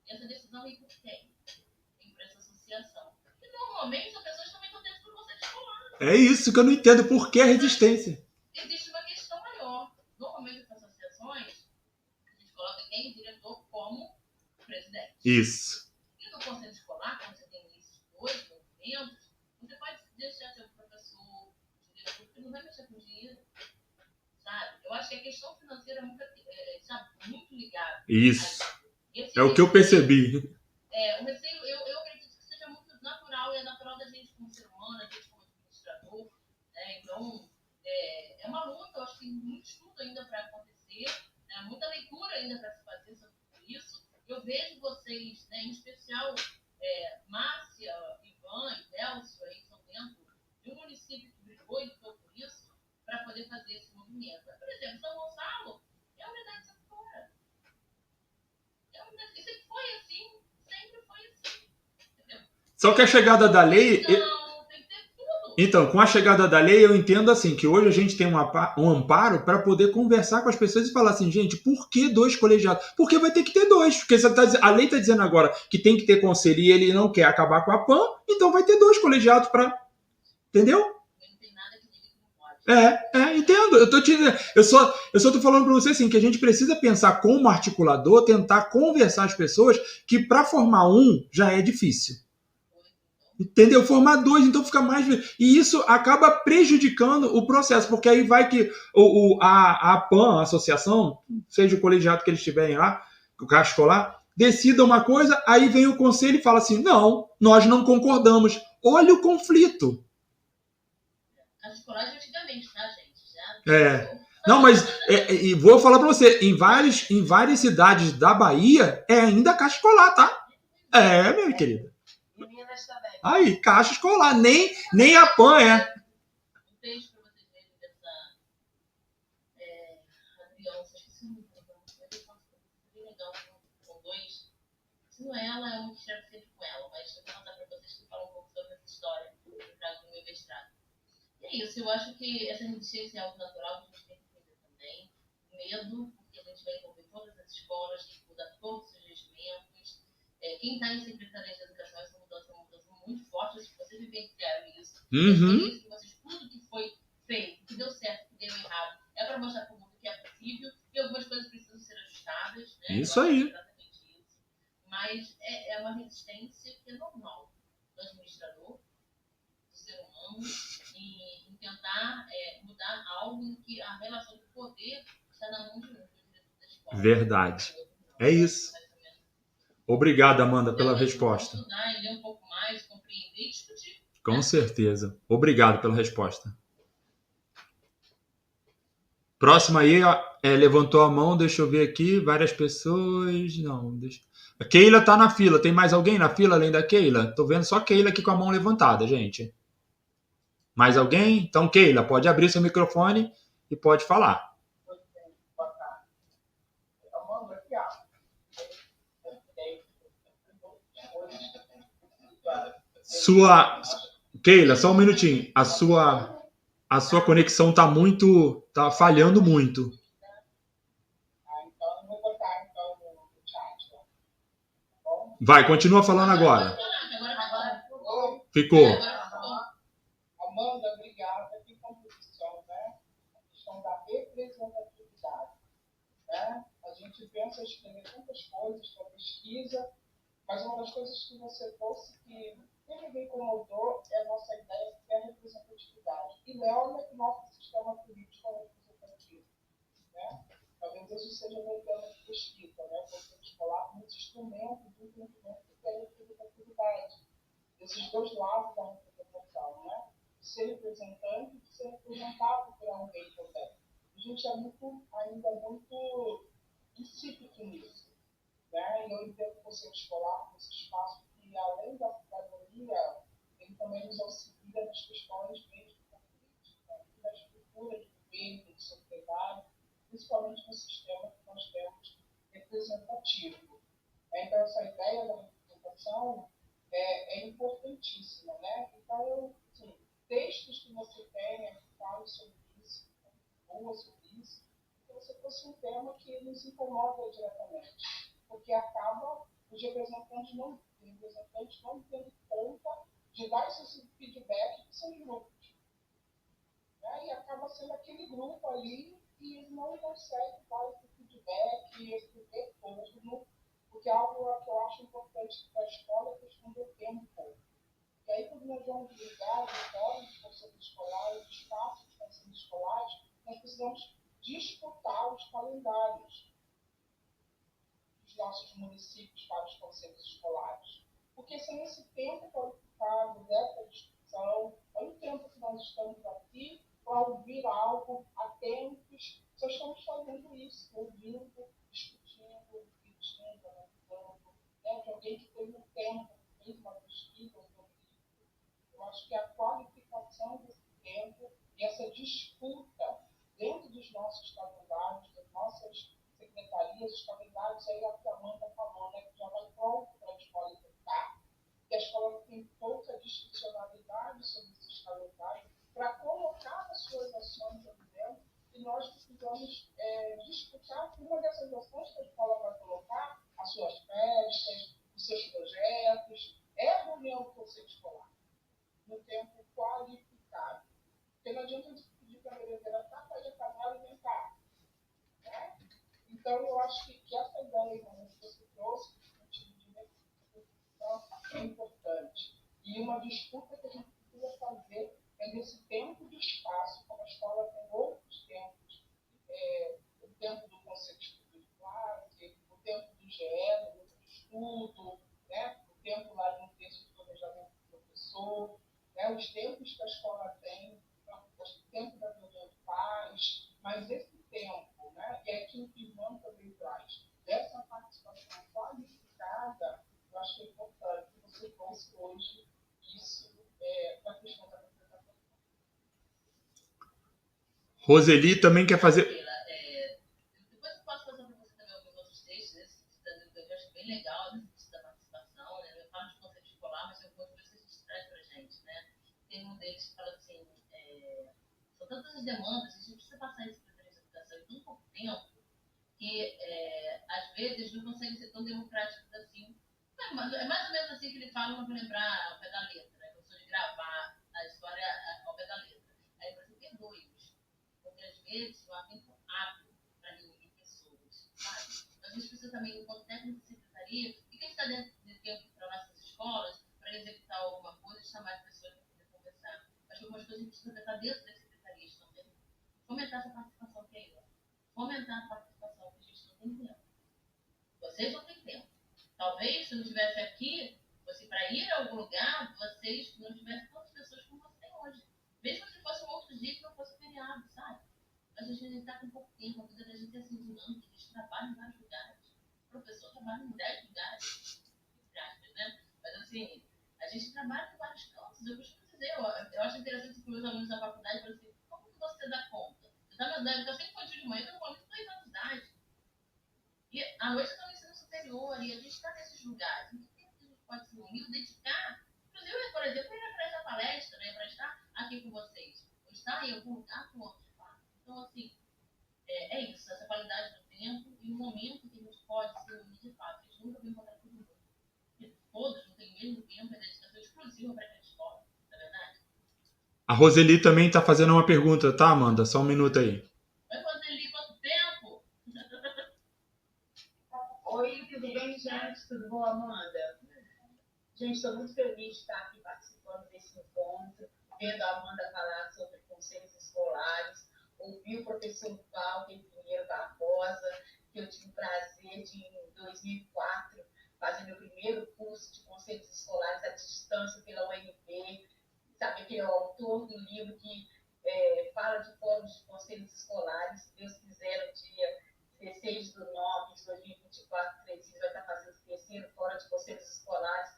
E essa decisão vem por quem? Vem por essa associação. E normalmente as pessoas também estão dentro do conselho escolar. É isso que eu não entendo. Por que a resistência? Existe uma questão maior. Normalmente as associações, a gente coloca quem? O diretor como presidente. Isso. E no conselho escolar, quando você tem esses dois movimentos, você pode deixar seu professor, diretor, porque não vai mexer com dinheiro. Sabe? Eu acho que a questão financeira está muito ligada. Isso. É o que eu percebi. O receio, eu acredito que seja muito natural, e é natural da gente como ser humano, a gente como administrador. Né? Então, é uma luta, eu acho que tem muito estudo ainda para acontecer, né? Muita leitura ainda para se fazer sobre isso. Eu vejo vocês, né, em especial Márcia, Ivan e Delcio, aí são dentro de um município que brigou e lutou por isso, para poder fazer esse movimento. Por exemplo, São Gonçalo é uma unidade executora. E sempre foi assim. Entendeu? Só que a chegada da lei... Não, tem que ter tudo. Então, com a chegada da lei, eu entendo assim, que hoje a gente tem um amparo para poder conversar com as pessoas e falar assim, gente, por que 2 colegiados? Porque vai ter que ter 2. Porque a lei está dizendo agora que tem que ter conselho e ele não quer acabar com a PAN, então vai ter 2 colegiados para... Entendeu? Não tem nada que diga que não pode. Entendo. Eu só tô falando para você assim, que a gente precisa pensar como articulador, tentar conversar as pessoas, que para formar um já é difícil. Entendeu? Formar 2, então fica mais... E isso acaba prejudicando o processo, porque aí vai que a PAN, a associação, seja o colegiado que eles tiverem lá, o carro escolar, decida uma coisa, aí vem o conselho e fala assim, não, nós não concordamos. Olha o conflito. As escolares de antigamente, tá, gente? Já Não, mas e vou falar para você, em várias cidades da Bahia é ainda caixa escolar, tá? Minha querida. E Minas também. Aí, caixa escolar, nem a PAN Um beijo para vocês verem dessa Adriana, esqueci o nome dela, mas eu faço bem legal com 2. ensino ela, é um que escrevo sempre com ela, mas eu vou contar para vocês que falam um pouco sobre essa história que eu trago no meu mestrado. E é isso, eu acho que essa resistência é algo natural que a gente tem que entender também. Medo, porque a gente vai envolver todas as escolas, tem que mudar todos os regimentos. Quem está em secretaria de educação, essa mudança é uma mudança muito forte, acho que vocês vivenciaram isso. Uhum. Que vocês, tudo que foi feito, que deu certo, que deu errado, é para mostrar para o mundo que é possível e algumas coisas precisam ser ajustadas, né? Isso aí. Exatamente isso. Mas é uma resistência que é normal do administrador, do ser humano, e tentar mudar algo em que a relação de poder está na mão de um diretor da escola. Verdade. É isso. Obrigado, Amanda, pela resposta. Vamos estudar, ler um pouco mais, compreender e discutir. Com certeza. Obrigado pela resposta. Próximo aí, levantou a mão, deixa eu ver aqui, várias pessoas. Não, deixa. A Keila tá na fila. Tem mais alguém na fila além da Keila? Tô vendo só a Keila aqui com a mão levantada, gente. Mais alguém? Então, Keila, pode abrir seu microfone e pode falar. Boa tarde. Amanda, aqui, Keila, só um minutinho. A sua conexão tá falhando muito. Então, eu vou botar no chat. Tá bom? Vai, continua falando agora. Ficou. Amanda, obrigada. Que contribuição, né? A questão da representatividade. Né? A gente pensa em escrever tantas coisas para pesquisa, mas uma das coisas que você trouxe que me incomodou é a nossa ideia que é a representatividade. E olha que nosso sistema político é representativo. Né? Talvez isso seja meu tema de pesquisa, né? O conceito escolar como instrumento de entendimento que é a representatividade. Esses dois lados da representação, né? De ser representante e de ser representado por alguém também. A gente é ainda muito insípido nisso. Né? E eu entendo o conceito escolar como esse espaço que, além da cidadania, ele também nos auxilia nas questões mesmo da política, da estrutura de governo, de sociedade, principalmente no sistema que nós temos representativo. Então, essa ideia da representação é importantíssima. Né? Então, textos que você tenha que falem sobre isso, sobre isso, que você fosse um tema que nos incomoda diretamente. Porque acaba os representantes não tendo conta de dar esse feedback que são grupos. Né? E acaba sendo aquele grupo ali que não consegue dar esse feedback, esse retorno, porque é algo que eu acho importante para a escola é a questão do tempo. E aí, quando nós vamos ligar os fóruns de conselhos escolares, os espaços de conselhos escolares, nós precisamos disputar os calendários nossos municípios para os conselhos escolares. Porque sem esse tempo qualificado dessa discussão, olha o tempo que nós estamos aqui para ouvir algo atentos, só estamos fazendo isso, ouvindo, discutindo, refletindo, analisando, né? De alguém que teve um tempo, fez uma pesquisa, eu acho que a qualificação desse tempo e essa disputa dentro dos nossos calendários, das nossas secretarias, os calendários, aí a que a Amanda falou, né, que já vai pronto para a escola executar, que a escola tem pouca discricionalidade sobre esses calendários para colocar as suas ações ali dentro, e nós precisamos disputar uma dessas ações que a escola vai colocar, as suas festas, os seus projetos, a reunião do conselho escolar, no tempo qualificado. Porque não adianta pedir para a merendeira para ir acabar alimentar. Né? Então, eu acho que essa ideia que você trouxe, é importante. E uma disputa que a gente precisa fazer é nesse tempo de espaço, como a escola tem outros tempos, o tempo do conceito de classe, o tempo do GE, do grupo de estudo, né? O tempo lá no texto de planejamento do professor, né? Os tempos que a escola tem, o tempo da reunião de pais, mas esse tempo, né? E é aquilo que o Ivan também traz, dessa participação qualificada, eu acho que é importante que você trouxe hoje isso para a questão da representação. Roseli também quer fazer. Depois eu posso fazer para você também alguns outros textos, eu acho bem legal essa São tantas as demandas, a gente precisa passar isso para a educação em tão pouco tempo, que às vezes não consegue ser tão democrático assim. É mais ou menos assim que ele fala, mas vou lembrar ao pé da letra, né? Eu sou de gravar a história ao pé da letra. Aí você perdoe-os, porque às vezes não há tempo hábil para reunir pessoas, sabe? Então, a gente precisa também, enquanto técnico de secretaria, e quem está dentro de tempo para nossas escolas, para executar alguma coisa, chamar as pessoas para poder conversar. Acho que algumas coisas a gente precisa estar dentro das secretarias também. Fomentar essa participação que é aí, fomentar a participação, que a gente não tem tempo. Vocês não têm tempo. Talvez, se não estivesse aqui, para ir a algum lugar, vocês não tivessem tantas pessoas como você tem hoje. Mesmo se fosse um outro dia que não fosse feriado, sabe? Mas a gente está com pouco tempo, a vida da gente é assim dinâmica, a gente trabalha em vários lugares. O professor trabalha em 10 lugares, entre aspas, né? Mas assim, a gente trabalha em vários campos. Eu costumo dizer, eu acho interessante que meus alunos da faculdade falam assim, como que você dá conta? Eu sempre infantil de manhã, eu tenho um 2 anos de idade. E à noite eu estou no ensino superior, e a gente está nesses lugares. Em que tempo a gente pode se unir, dedicar? Inclusive, eu, por exemplo, eu ia para essa palestra, né, para estar aqui com vocês. Eu estar em algum lugar com outros. Então, assim, é isso, essa qualidade do tempo e o momento que a gente pode se unir de fato. A gente nunca vai encontrar todo mundo. Porque todos não têm o mesmo tempo, é dedicação exclusiva para aquela escola, não é verdade? A Roseli também está fazendo uma pergunta, tá, Amanda? Só um minuto aí. Oi, Roseli, quanto tempo? Oi, tudo bem, gente? Tudo bom, Amanda? Gente, estou muito feliz de estar aqui participando desse encontro, vendo a Amanda falar sobre conselhos escolares, ouvir o professor Walter Pinheiro Barbosa, que eu tive o prazer de, em 2004, fazer meu primeiro curso de conselhos escolares à distância pela UNB, saber que ele é o autor do livro que fala de fóruns de conselhos escolares. Se Deus quiser, no dia 16 de 9 de 2024, vai estar fazendo o terceiro fórum de conselhos escolares,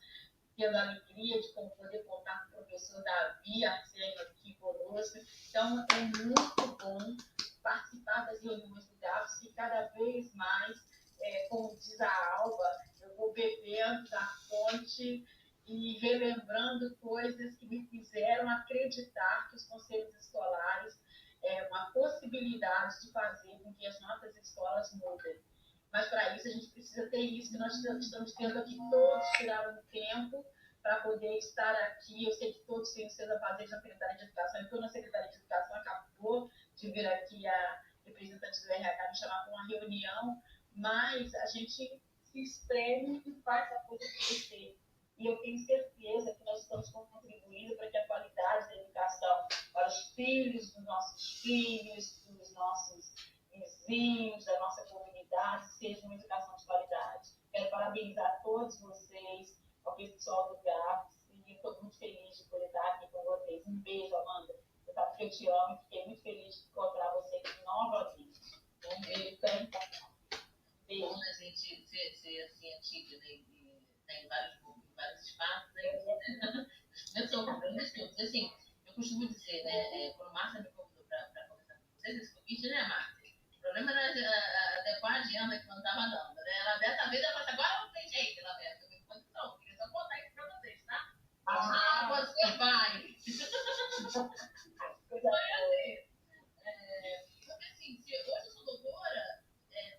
tendo a alegria de poder contar com o professor Davi Arsenio aqui conosco. Então, é muito bom participar das reuniões do DAFS e cada vez mais, como diz a Alba, eu vou bebendo da fonte e relembrando coisas que me fizeram acreditar que os conselhos escolares é uma possibilidade de fazer com que as nossas escolas mudem. Mas para isso a gente precisa ter isso que nós estamos tendo aqui, todos tiraram um tempo para poder estar aqui. Eu sei que todos têm os seus afazeres na Secretaria de Educação. Eu estou na Secretaria de Educação, acabou de vir aqui a representante do RH me chamar para uma reunião, mas a gente se espreme e faz a coisa acontecer. E eu tenho certeza que nós estamos contribuindo para que a qualidade da educação para os filhos dos nossos filhos, dos nossos vizinhos, da nossa comunidade, seja uma educação de qualidade. Quero parabenizar todos vocês, ao pessoal do GAPS, e estou muito feliz de poder estar aqui com vocês. Um beijo, Amanda. Você sabe que eu te amo e fiquei muito feliz de encontrar vocês novamente. Um beijo, tanto. Bom, a gente ser assim, antiga, né? Tem vários espaços, né? Eu sou problemas todos. Assim, eu costumo dizer, né? Quando a Márcia me convidou para conversar com vocês, esse convite, né, Márcia? O problema era adequar a agenda que não estava dando, né? Ela dessa vez, ela falou, agora não tem jeito, ela dessa. Eu me conto, não, queria só contar isso para vocês, tá? Você vai! Foi assim. Porque assim, se hoje eu sou doutora,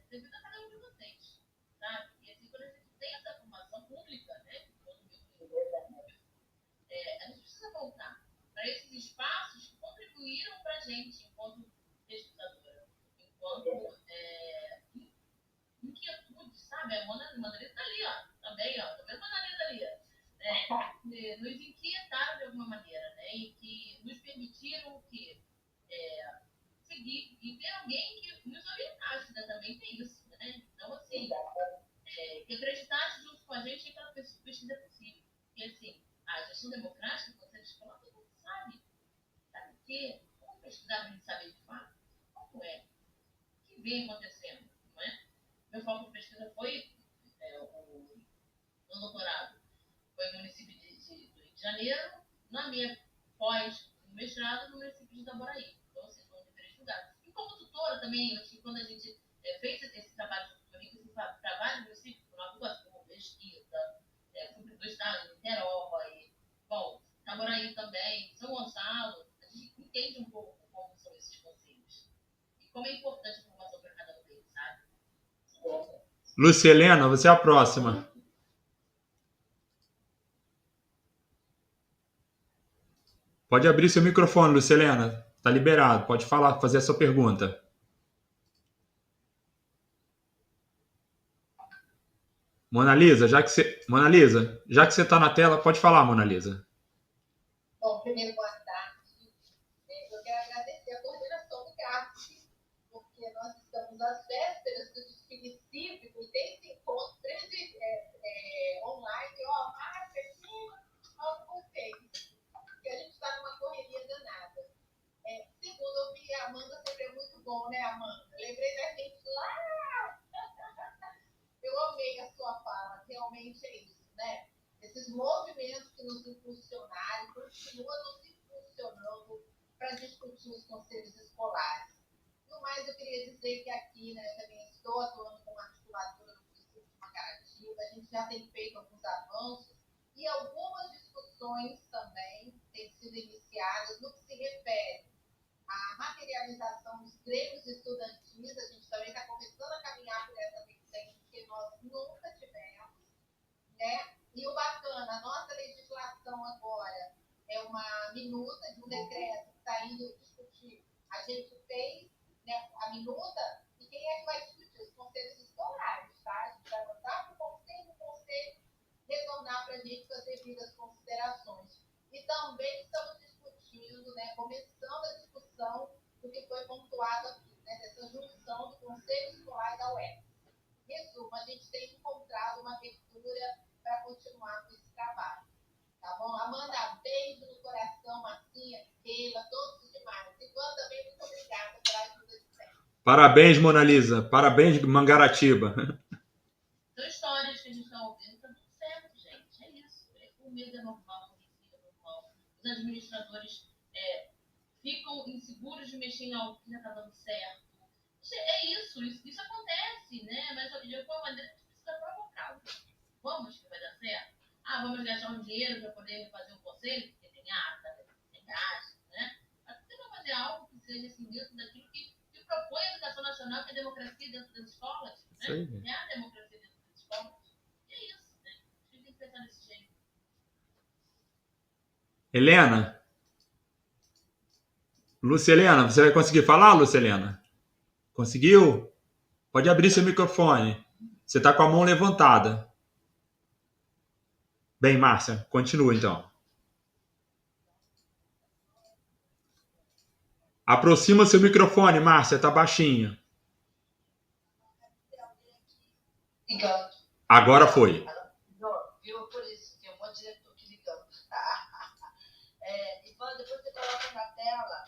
devido a cada um de vocês, sabe? E assim, quando a gente tem essa formação pública, né? A gente precisa voltar para esses espaços que contribuíram para a gente enquanto pesquisadora, enquanto inquietude, sabe? A Mandarina está ali, ó, também, ó, tô vendo a Mandarina ali, ó. Nos inquietaram de alguma maneira, né? E que nos permitiram o quê? Seguir e ter alguém que nos orientasse, né? Também tem isso, né? Então, assim, que acreditasse junto com a gente que aquela pesquisa é possível. E assim, a gestão democrática, quando você escola, todo mundo sabe. Sabe o quê? Como pesquisar para a gente saber de fato? Como é? O que vem acontecendo, não é? Meu foco de pesquisa foi no doutorado. Foi no município do Rio de Janeiro, na minha pós-mestrado no município de Itaboraí. Então, assim, foram diferentes lugares. E como tutora também, acho que quando a gente fez esse trabalho de tutoria, esse trabalho no município, por uma coisa como pesquisa, fui do estado de Niterói, bom, Itaboraí também, São Gonçalo, a gente entende um pouco como são como é importante a formação para cada um deles, sabe? Lucelena, você é a próxima. Pode abrir seu microfone, Lucelena. Tá liberado. Pode falar, fazer a sua pergunta. Mona Lisa, já que você tá na tela, pode falar, Mona Lisa. Bom, primeiro, boa tarde. Eu quero agradecer a coordenação do CAPS, porque nós estamos às vésperas do desfile cívico e tem esse encontro online, ó, marca aqui, ó, vocês, que a gente está numa correria danada. Segundo, ouvir a Amanda sempre é muito bom, né, Amanda? Lembrei da gente lá. Eu amei a sua fala, realmente é isso, né? Esses movimentos que nos impulsionaram, continuam nos impulsionando para discutir os conselhos escolares. No mais, eu queria dizer que aqui, né, também estou atuando como articuladora do município de Mangaratiba, a gente já tem feito alguns avanços e algumas discussões também têm sido iniciadas no que se refere à materialização dos grêmios estudantis. A gente também está começando a caminhar por essa vertente que nós nunca tivemos, né? E o bacana, a nossa legislação agora é uma minuta de um decreto que está indo discutir. A gente fez, né, a minuta, e quem é que vai discutir? Os conselhos escolares, tá? A gente vai mandar para o conselho retornar para a gente com as devidas considerações. E também estamos discutindo, né, começando a discussão do que foi pontuado aqui, né, dessa junção do conselho escolar e da UERJ. Resumo, a gente tem encontrado uma abertura para continuar com esse trabalho. Tá bom? Amanda, beijo no coração, Marcinha, Keila, todos os demais. E Ivan também, muito obrigada pela ajuda de sempre. Parabéns, Mona Lisa. Parabéns, Mangaratiba. São histórias que a gente está ouvindo, tá tudo certo, gente. É isso. O medo é normal, o receio é normal. Os administradores ficam inseguros de mexer em algo que já está dando certo. Isso acontece, né? Mas de alguma maneira a gente precisa provocar. Vamos que vai dar certo? Vamos gastar um dinheiro para poder fazer um conselho, porque tem ata, tem gasto, né? Mas você vai fazer algo que seja assim, dentro daquilo que propõe a educação nacional, que é a democracia dentro das escolas, né? É a democracia dentro das escolas. E é isso, né? A gente tem que pensar desse jeito. Helena? Lucelena, você vai conseguir falar, Lucelena? Conseguiu? Pode abrir seu microfone. Você está com a mão levantada. Bem, Márcia, continua então. Aproxima seu microfone, Márcia, está baixinho. Ligando. Agora foi. Viu por isso, tem um monte de diretor aqui ligando. Ivan, depois você coloca na tela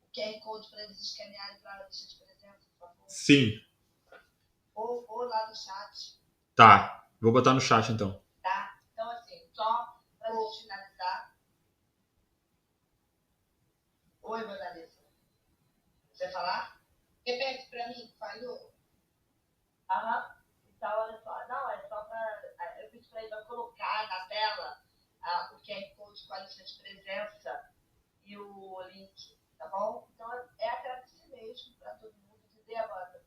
o QR Code para eles escanearem para a lista de presença, por favor. Sim. Ou lá no chat. Tá. Vou botar no chat então. Tá? Então, assim, só para a gente finalizar. Oi, Mona Lisa. Você vai falar? Repete para mim, falhou. Então, olha só. Não, é só para... Eu pedi para ele colocar na tela o QR Code com a lista de presença e o link, tá bom? Então, é agradecer mesmo para todo mundo, dizer, Amanda,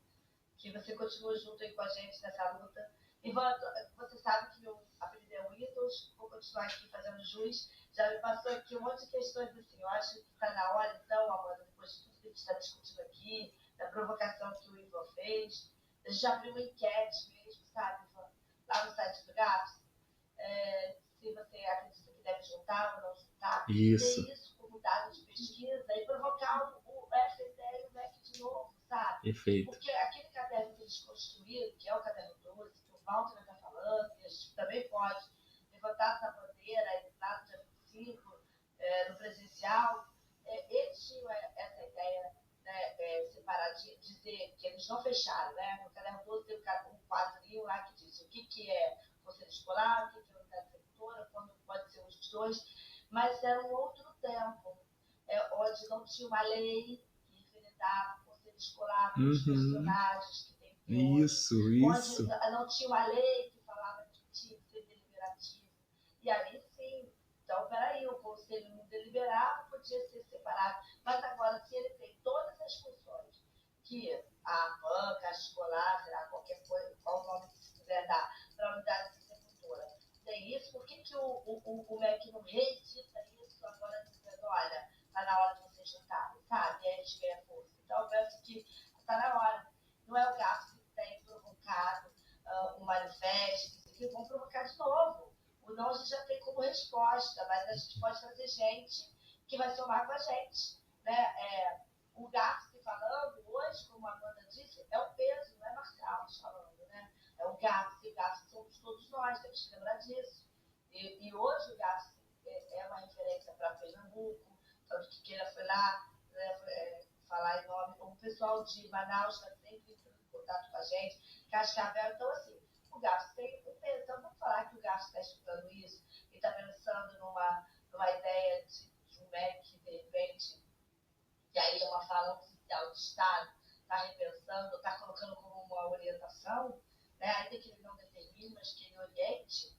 que você continua junto aí com a gente nessa luta. Ivan, você sabe que meu apelido é Windows, vou continuar aqui fazendo jus. Já me passou aqui um monte de questões assim. Eu acho que está na hora, então, Amanda, depois de tudo que a gente está discutindo aqui, da provocação que o Ivan fez, a gente já abriu uma enquete mesmo, sabe, Ivan, lá no site do GAPS, se você acredita que deve juntar ou não juntar. Isso. Ter isso como dado de pesquisa e provocar o FET e o MEC de novo, sabe? Perfeito. Porque aquele caderno que eles construíram, que é o caderno 12, que o Walter está falando, e a gente também pode levantar essa bandeira e lá no dia 25, no presencial, eles tinham essa ideia, né, separar, de dizer que eles não fecharam, né? No caderno 12 tem um quadrinho lá que diz o que é conselho escolar, o que é unidade executora, quando pode ser os dois, mas era um outro tempo, onde não tinha uma lei que infinitava o conselho escolar com os personagens que tem que ter Isso. onde não tinha uma lei que falava que tinha que ser deliberativo. E aí sim, então peraí, o conselho não deliberava, podia ser separado. Mas agora, se ele tem todas as funções que a banca, a escolar, sei lá, qualquer coisa, qual nome que se quiser dar, para a unidade de sepultura, tem isso, por que o MEC não reedita isso agora dizendo, olha, está na hora de vocês juntarem, sabe? E aí a gente ganha força. Então, eu penso que está na hora. Não é o gasto que tem provocado um manifesto, que vão provocar de novo. O não a gente já tem como resposta, mas a gente pode trazer gente que vai somar com a gente. Né? O gasto falando hoje, como a Amanda disse, é o peso, não é Marcial falando, né? É o gasto, e o gasto somos todos nós, temos que lembrar disso. E hoje o gasto é uma referência para Pernambuco, tanto que Queira foi lá, né, falar em nome, o pessoal de Manaus está sempre entrando em contato com a gente, Cascavel, então assim, o gasto tem o peso. Então vamos falar que o gasto está escutando isso e está pensando numa ideia de um MEC, de repente, que aí é uma fala oficial do Estado, está repensando, está colocando como uma orientação, né? Ainda que ele não determine, mas que ele oriente,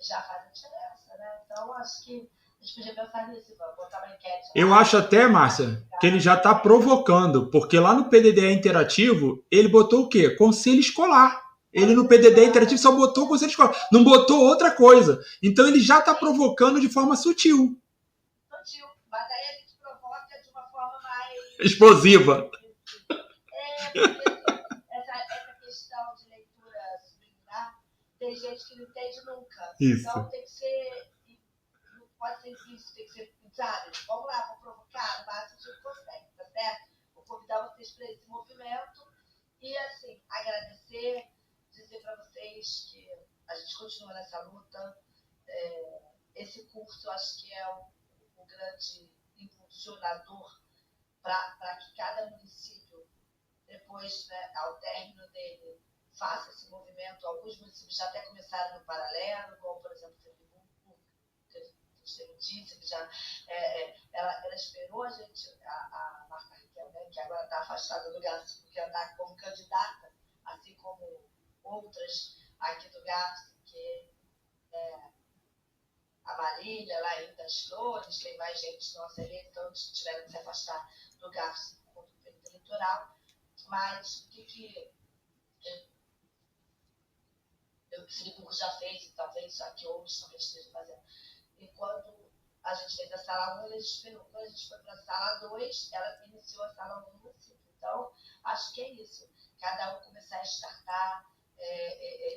já faz a diferença, né? Então, acho que a gente podia pensar nisso, vamos botar uma enquete. Eu acho até, Márcia, que ele já está provocando, porque lá no PDD interativo, ele botou o quê? Conselho escolar. Ele no PDD interativo só botou conselho escolar, não botou outra coisa. Então ele já está provocando de forma sutil. Sutil, mas aí a gente provoca de uma forma mais explosiva. Porque essa questão de leitura subliminar, tem gente que não entende nunca. Isso. Então tem que ser, não pode ser isso, tem que ser, sabe? Vamos lá, vou provocar, no máximo que consegue, tá certo? Vou convidar vocês para esse movimento e, assim, agradecer, dizer para vocês que a gente continua nessa luta. Esse curso, eu acho que é um grande impulsionador para que cada município, depois, né, ao término dele, faça esse movimento. Alguns municípios já até começaram no paralelo, como, por exemplo, Pernambuco, que a gente disse, que já ela esperou a gente, a Marta Raquel, né, que agora está afastada do GAFS, porque ela está como candidata, assim como outras aqui do GAFS, que a Marília, lá em das Flores, tem mais gente nossa ali, então tiveram que se afastar do GAFS contra o período eleitoral. Mas o que o Friburgo já fez, e talvez aqui outros também estejam fazendo. E quando a gente fez a sala 1, ela esperou. Quando a gente foi para a sala 2, ela iniciou a sala 1 no município. Então, acho que é isso. Cada um começar a startar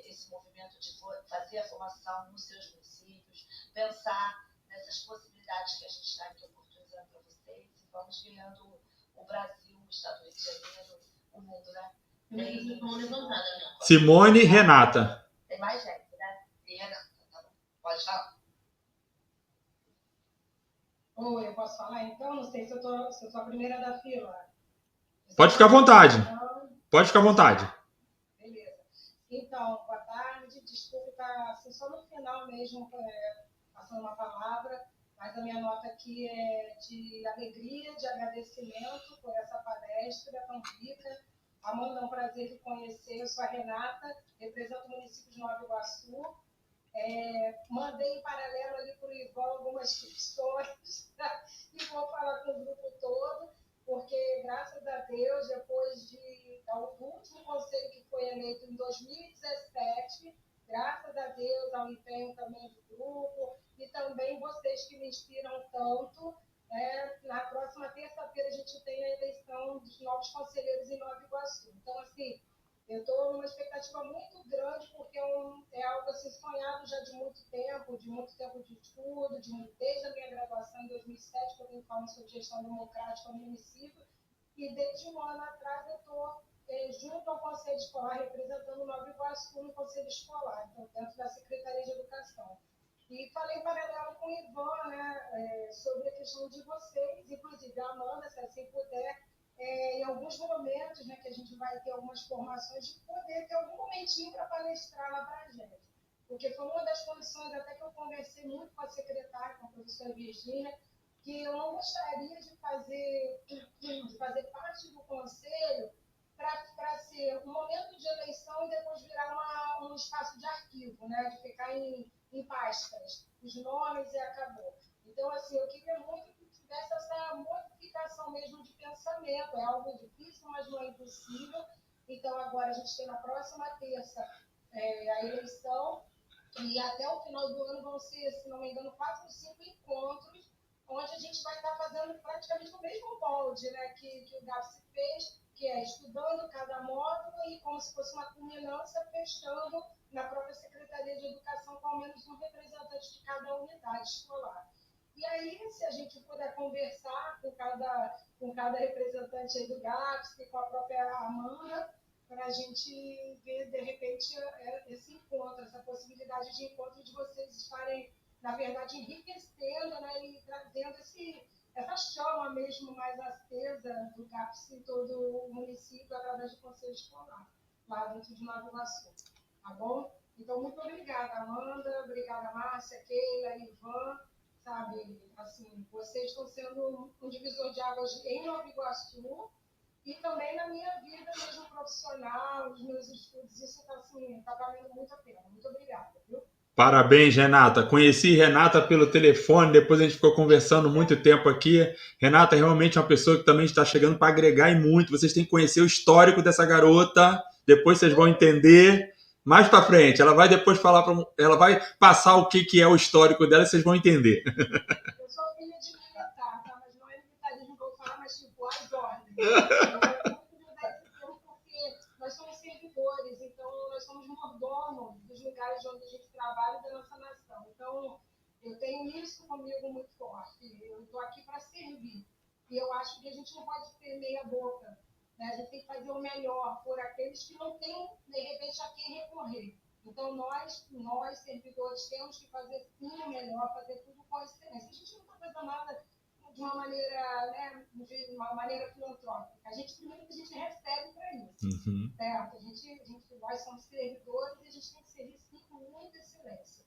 esse movimento de fazer a formação nos seus municípios, pensar nessas possibilidades que a gente está aqui oportunizando para vocês, e vamos ganhando o Brasil, o Estado do Rio de Janeiro, o mundo, né? Simone e Renata. Tem mais gente, né? E Renata, tá bom. Pode falar. Oi, eu posso falar então? Não sei se eu sou a primeira da fila. Pode ficar à vontade. Pode ficar à vontade. Beleza. Então, boa tarde. Desculpe estar assim, só no final mesmo, passando uma palavra, mas a minha nota aqui é de alegria, de agradecimento por essa palestra tão rica. Amanda, é um prazer te conhecer. Eu sou a Renata, represento o município de Nova Iguaçu. Mandei em paralelo ali para o Ivan algumas questões e vou falar com o grupo todo, porque, graças a Deus, depois do último conselho que foi eleito em 2017, graças a Deus, ao empenho também do grupo e também vocês que me inspiram tanto, na próxima terça-feira a gente tem a eleição dos novos conselheiros em Nova Iguaçu. Então, assim, eu estou numa expectativa muito grande, porque é algo assim, sonhado já de muito tempo de estudo, desde a minha graduação em 2007, que eu venho falando sobre gestão democrática no município, e desde um ano atrás eu estou junto ao Conselho Escolar, representando Nova Iguaçu no Conselho Escolar, então, dentro da Secretaria de Educação. E falei em paralelo com o Ivan, né, sobre a questão de vocês, inclusive a Amanda, se assim puder, em alguns momentos, né, que a gente vai ter algumas formações, de poder ter algum momentinho para palestrar lá para a gente. Porque foi uma das condições, até que eu conversei muito com a secretária, com a professora Virgínia, que eu não gostaria de fazer parte do conselho para ser um momento de eleição e depois virar um espaço de arquivo, né, de ficar em pastas, os nomes e acabou. Então, assim, eu queria muito que tivesse essa difícil, mas não é impossível. Então, agora a gente tem na próxima terça a eleição, e até o final do ano vão ser, se não me engano, 4 ou 5 encontros, onde a gente vai estar fazendo praticamente o mesmo molde, né, que o GAPS fez, que é estudando cada módulo e como se fosse uma culminância, fechando na própria Secretaria de Educação com ao menos um representante de cada unidade escolar. E aí, se a gente puder conversar com cada representante aí do GAPS e com a própria Amanda, para a gente ver, de repente, esse encontro, essa possibilidade de encontro de vocês estarem, na verdade, enriquecendo, né, e trazendo essa chama mesmo mais acesa do GAPS em todo o município através do Conselho Escolar, lá dentro de Nova Iguaçu. Tá bom? Então, muito obrigada, Amanda, obrigada, Márcia, Keila, Ivan, sabe, assim, vocês estão sendo um divisor de águas em Nova Iguaçu e também na minha vida mesmo profissional, nos meus estudos, isso está assim, tá valendo muito a pena. Muito obrigada, viu? Parabéns, Renata. Conheci Renata pelo telefone, depois a gente ficou conversando muito tempo aqui. Renata é realmente uma pessoa que também está chegando para agregar e muito. Vocês têm que conhecer o histórico dessa garota, depois vocês vão entender. Mais para frente, ela vai depois ela vai passar o que é o histórico dela e vocês vão entender. Eu sou filha de militar, tá? Mas não é militarismo que eu falo, mas tipo, as ordens. Eu gosto muito de usar esse termo porque nós somos servidores, então nós somos mordomos dos lugares onde a gente trabalha e da nossa nação. Então, eu tenho isso comigo muito forte. Eu estou aqui para servir. E eu acho que a gente não pode ter meia boca. Né? A gente tem que fazer o melhor por aqueles que não têm, de repente, a quem recorrer. Então, nós, servidores, temos que fazer sim o melhor, fazer tudo com excelência. A gente não está fazendo nada de uma maneira, né, de uma maneira filantrópica. A gente, primeiro, que a gente recebe para isso. Certo? Nós somos servidores e a gente tem que servir sim com muita excelência.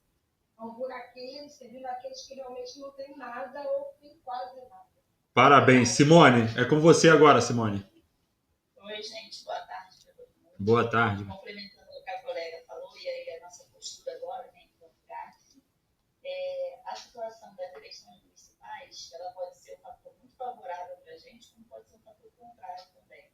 Então, por aqueles, servindo aqueles que realmente não têm nada ou têm quase nada. Parabéns, Simone. É com você agora, Simone. Oi, gente, boa tarde para todo mundo. Boa tarde. Complementando o que a colega falou, e aí a nossa postura agora, né, enquanto GAPS, a situação das eleições municipais, ela pode ser um fator muito favorável para a gente, como pode ser um fator contrário também.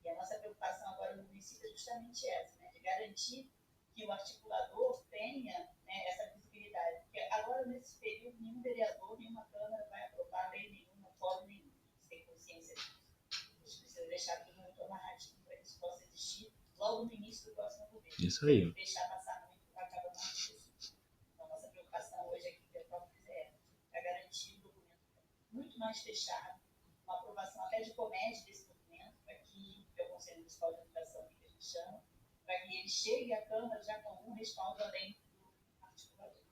E a nossa preocupação agora no município é justamente essa, né, de garantir que o articulador tenha, né, essa visibilidade. Porque agora, nesse período, nenhum vereador, nenhuma Câmara vai aprovar lei nenhuma, fórum nenhum, sem consciência disso. A gente precisa deixar tudo muito amarradinho para que isso possa existir logo no início do próximo governo. Isso aí. Deixar passar muito acaba não disso. Então, nossa preocupação hoje aqui, que é garantir um documento muito mais fechado, uma aprovação até de comédia desse documento, para que é o Conselho Municipal de Educação, que a gente chama, para que ele chegue à Câmara já com um respaldo além do articulador.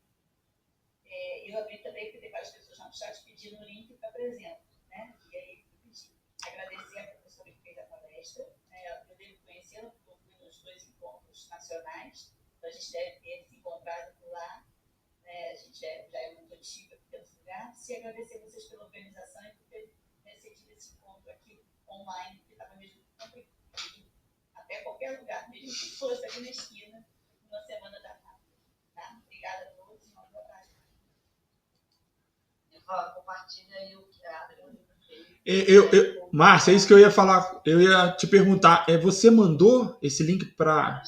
Eu abri também, porque tem várias pessoas no chat pedindo o link para apresento, né? E aí eu pedi. Agradecer a professora que fez a palestra, né? Eu devo conhecê-la, porque eu fui nos 2 encontros nacionais, então a gente deve ter se encontrado por lá, né? A gente já é muito antiga aqui dentro do lugar. Se agradecer a vocês pela organização e por ter decidido esse encontro aqui online, que estava mesmo complicado. Até qualquer lugar, mesmo que fosse aqui na esquina, uma semana da tarde. Tá? Obrigada a todos e uma boa tarde. Ivan, compartilha aí o que a Adriana fez. Márcia, é isso que eu ia falar. Eu ia te perguntar. Você mandou esse link para.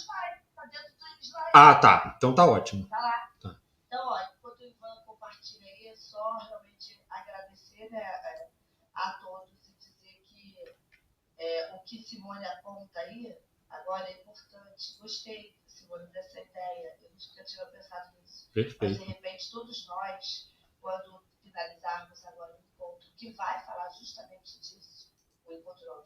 Tá dentro do slide. Ah, tá. Então tá ótimo. Tá lá. Tá. Então, ó, enquanto o Ivan compartilha aí, é só realmente agradecer, né, a todos e dizer que o que Simone aponta aí agora é importante. Gostei, Simone, dessa ideia. Eu nunca tinha pensado nisso. Perfeito. Mas, de repente, todos nós, quando finalizarmos agora o encontro, que vai falar justamente disso, o encontro não,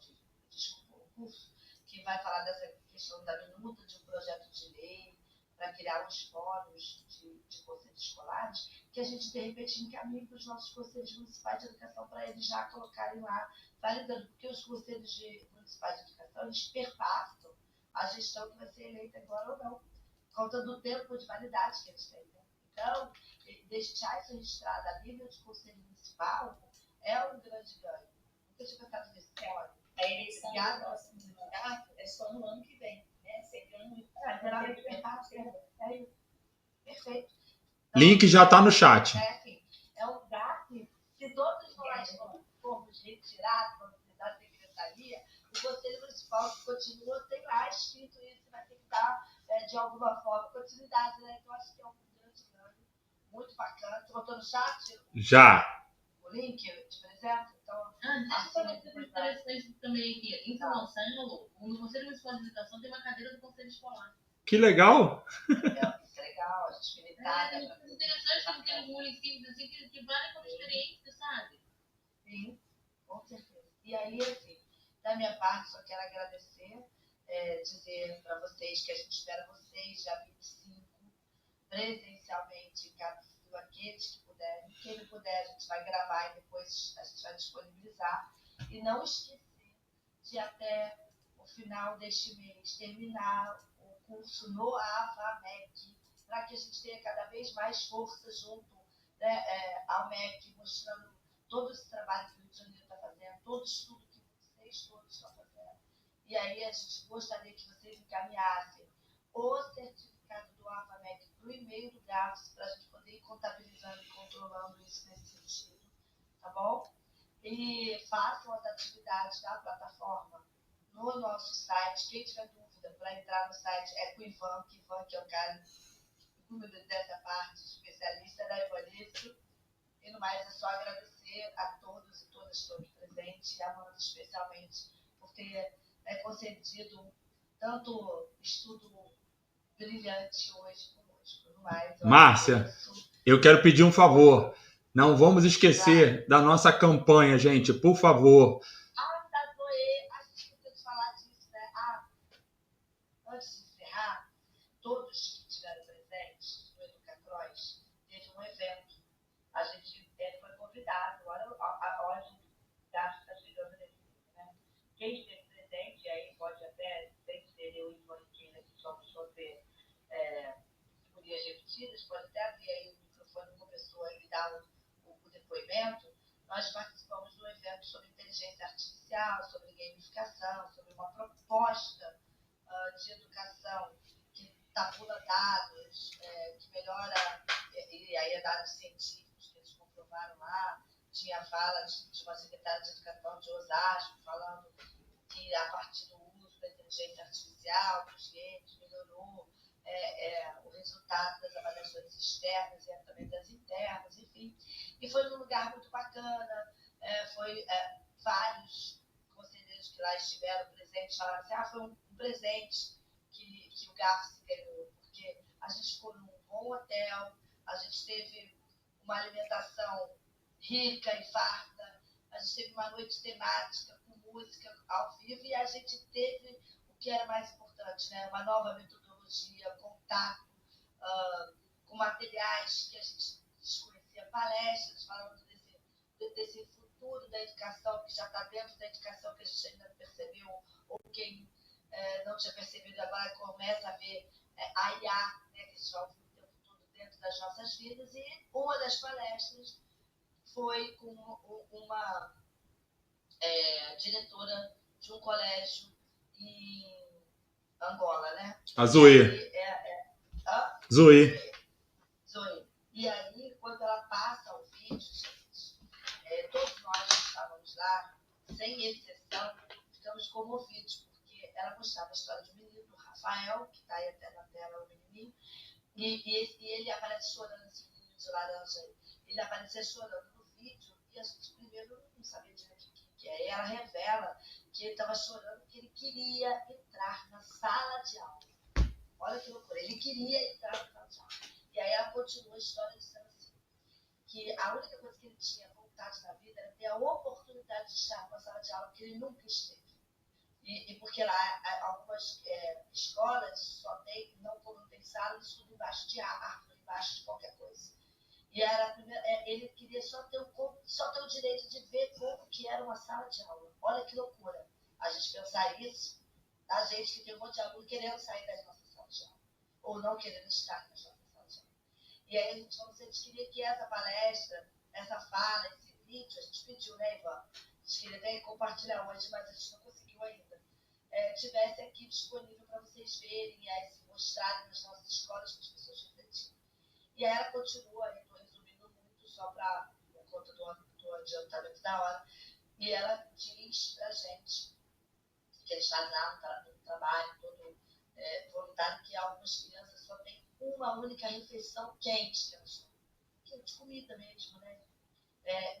desculpa, o curso, que vai falar dessa questão da minuta de um projeto de lei, para criar os fóruns de conselhos escolares, que a gente, de repente, encaminhe para os nossos conselhos municipais de educação para eles já colocarem lá, validando, porque os conselhos municipais de educação, eles perpassam a gestão que vai ser eleita agora ou não, por conta do tempo de validade que eles têm. Né? Então, deixar isso registrado a nível de conselho municipal é um grande ganho. Nunca tinha pensado nisso. A eleição do próximo mandato é só no ano que vem, né? Sempre ano Perfeito. Link já está no chat. É um GAP que todos nós, quando formos retirados, vamos da secretaria, o Conselho Municipal que continua, tem lá escrito isso, vai ter que dar, de alguma forma, continuidade, né? Então, acho que é um grande ganho, muito bacana. Você botou no chat Já. o link de presente? Então, Deixa eu falar uma coisa assim, interessante também aqui. Em São Gonçalo, no Conselho Municipal de Educação tem uma cadeira do Conselho Escolar. Que legal. isso é legal, a gente militar. É interessante que tem municípios assim que valem como experiência, sabe? Sim, com certeza. E aí, assim, da minha parte, só quero agradecer, dizer para vocês que a gente espera vocês dia 25, presencialmente, em cada Civil, aqueles que puderem. Quem não puder, a gente vai gravar e depois a gente vai disponibilizar. E não esquecer de até o final deste mês terminar o curso no AVAMEC, para que a gente tenha cada vez mais força junto, né, ao MEC, mostrando todo esse trabalho que o Rio de Janeiro está fazendo, todo o estudo que vocês todos estão fazendo. E aí a gente gostaria que vocês encaminhassem o certificado do AVAMEC para o e-mail do GAFS, para a gente poder ir contabilizando e controlando isso nesse sentido, tá bom? E façam as atividades da plataforma no nosso site. Quem tiver dúvida para entrar no site é com o Ivan, que é o cara que cuida dessa parte, especialista da Evanice. E no mais, é só agradecer a todos e todas que estão aqui presentes, e a Amanda especialmente, por ter concedido tanto estudo brilhante hoje conosco. No mais, Márcia, eu quero pedir um favor. Não vamos esquecer da nossa campanha, gente, por favor. Tá, Zoe, a gente esqueceu de falar disso, né? Antes de encerrar, todos que estiveram presentes no Educacross, teve um evento. A gente foi convidado, olha o gasto está chegando nesse livro, né? Quem esteve presente, aí pode até, sem ser eu e Moniquinha, que somos fazer figurinhas repetidas, pode até abrir aí o microfone de uma pessoa e dar o depoimento. Nós participamos de um evento sobre inteligência artificial, sobre gamificação, sobre uma proposta de educação que tabula dados, que melhora, e aí é dados científicos que eles comprovaram lá. Tinha a fala de uma secretária de educação de Osasco, falando que a partir do uso da inteligência artificial, dos games, melhorou o resultado das avaliações externas e também das internas, enfim. E foi num lugar muito bacana, vários conselheiros que lá estiveram presentes falaram assim, foi um presente que o GAFS ganhou, porque a gente ficou num bom hotel, a gente teve uma alimentação rica e farta, a gente teve uma noite temática com música ao vivo e a gente teve o que era mais importante, né? Uma nova metodologia, contato com materiais que a gente desconhecia, palestras falando desse futuro da educação que já está dentro da educação que a gente ainda não percebeu, ou quem não tinha percebido agora começa a ver a IA, né, que a gente vai ouvir o tempo todo dentro das nossas vidas. E uma das palestras foi com uma diretora de um colégio em Angola, né? A Zoe. Zoe. E aí, quando ela passa o vídeo, gente, todos nós que estávamos lá, sem exceção, ficamos comovidos, porque ela mostrava a história de um menino, do Rafael, que está aí até na tela, o menininho, e ele aparece chorando, esse menino de laranja aí. Ele aparecia chorando no vídeo, e a gente primeiro não sabia direito o que é. E ela revela que ele estava chorando porque ele queria entrar na sala de aula. Olha que loucura, ele queria entrar na sala de aula. E aí ela continua a história dizendo assim, que a única coisa que ele tinha vontade na vida era ter a oportunidade de estar numa sala de aula que ele nunca esteve. E porque lá algumas escolas só tem, não tem sala, eles estudam embaixo de árvore, embaixo de qualquer coisa. E ele queria só ter o direito de ver como que era uma sala de aula. Olha que loucura. A gente pensar isso, a gente que tem um monte de aluno querendo sair das nossas salas de aula. Ou não querendo estar nas nossas salas de aula. E aí a gente falou assim, a gente queria que essa palestra, essa fala, esse vídeo, a gente pediu, né, Ivan? A gente queria até compartilhar hoje, mas a gente não conseguiu ainda. Tivesse aqui disponível para vocês verem e aí se mostrarem nas nossas escolas para as pessoas refletirem. E aí ela continua, estou resumindo muito só para por conta do adiantamento da hora, e ela diz para a gente que eles fazem lá no trabalho, todo voluntário, que algumas crianças só têm uma única refeição quente, que elas chamam. Quente, comida mesmo, né?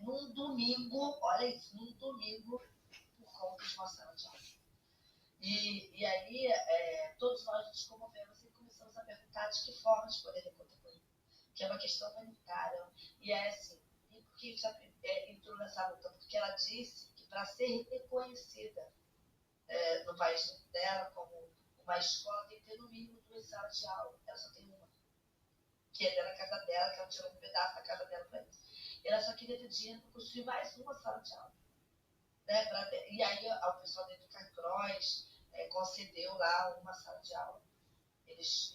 Num domingo, olha isso, num domingo, por conta de uma sala de aula. E aí, todos nós nos comovemos e começamos a perguntar de que forma eles poderiam contribuir, que é uma questão humanitária. E é assim, e por que isso entrou nessa luta? Porque ela disse que para ser reconhecida no país dela como uma escola, tem que ter no mínimo 2 salas de aula. Ela só tem uma, que é na casa dela, que ela tirou um pedaço da casa dela para isso. Ela só queria ter dinheiro para construir mais uma sala de aula. Né? E aí o pessoal dentro do Carcross concedeu lá uma sala de aula. Eles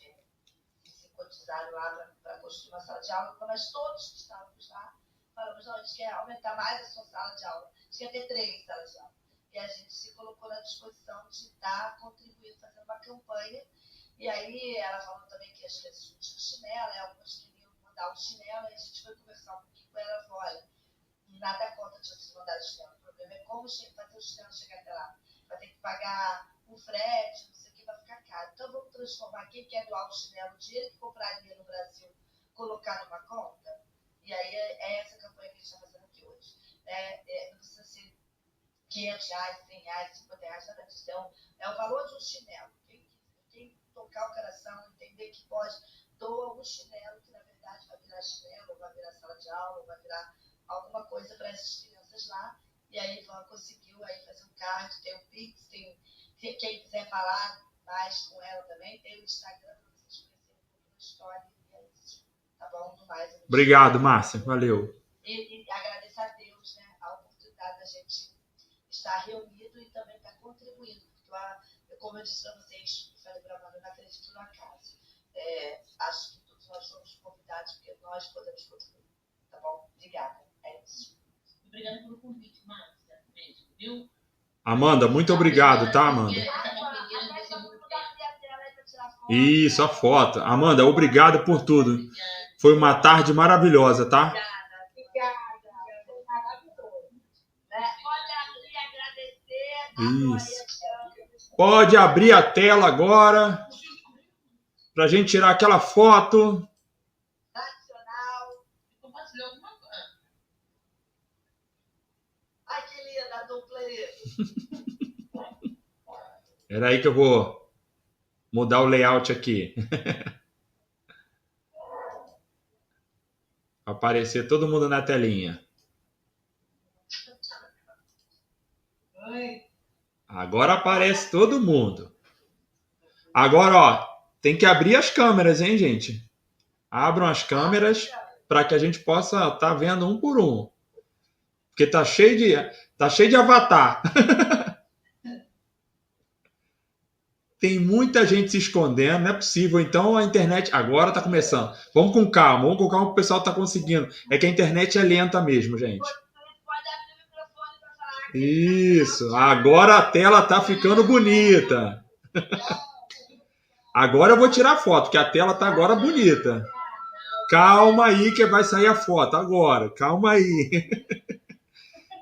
se cotizaram lá para construir uma sala de aula, mas todos que estávamos lá falamos, não, a gente quer aumentar mais a sua sala de aula, a gente quer ter 3 salas de aula. E a gente se colocou na disposição de estar contribuindo, fazendo uma campanha. E aí ela falou também que às vezes não tinha chinelo, algumas queriam mandar um chinelo, e a gente foi conversar um pouquinho com ela. Ela falou, olha, nada contra de vocês mandar chinelo, o problema é como fazer o chinelo chegar até lá. Vai ter que pagar um frete, não sei o que, vai ficar caro. Então vamos transformar quem quer doar o chinelo, o dinheiro que compraria no Brasil, colocar numa conta. E aí é essa campanha que a gente está fazendo aqui hoje. Não precisa ser R$500, R$100, R$50, nada disso. É o valor de um chinelo. Quem tocar o coração, entender que pode, doa um chinelo, que na verdade vai virar chinelo, ou vai virar sala de aula, ou vai virar alguma coisa para essas crianças lá. E aí Ivan conseguiu aí fazer um card, tem o Pix, tem quem quiser falar mais com ela também, tem o Instagram para vocês conhecerem um pouco da história. E é isso. Tá bom? No mais. Obrigado, Márcia. Valeu. E agradecer a Deus, né, a oportunidade da gente estar reunido e também estar contribuindo. Porque, como eu disse para vocês, falei para a Amanda, eu não acredito no acaso. Acho que todos nós somos convidados porque nós podemos contribuir. Tá bom? Obrigada. É isso. Obrigada pelo convite, Márcia. Beijo, viu? Amanda, muito obrigado, tá, Amanda? Isso, a foto. Amanda, obrigado por tudo. Foi uma tarde maravilhosa, tá? Obrigada. Foi maravilhoso. Pode abrir e agradecer. Isso. Pode abrir a tela agora pra gente tirar aquela foto. Tradicional. Compartilhou alguma coisa. Ai, que linda a dupla aí. Era aí que eu vou mudar o layout aqui. Aparecer todo mundo na telinha. Agora aparece todo mundo. Agora, ó, tem que abrir as câmeras, hein, gente? Abram as câmeras para que a gente possa estar vendo um por um. Porque tá cheio de avatar. Tem muita gente se escondendo, não é possível. Então a internet agora está começando. Vamos com calma, o pessoal está conseguindo. É que a internet é lenta mesmo, gente. Pode abrir o microfone para falar. Isso, agora a tela está ficando bonita. Agora eu vou tirar a foto, porque a tela está agora bonita. Calma aí que vai sair a foto agora. Calma aí.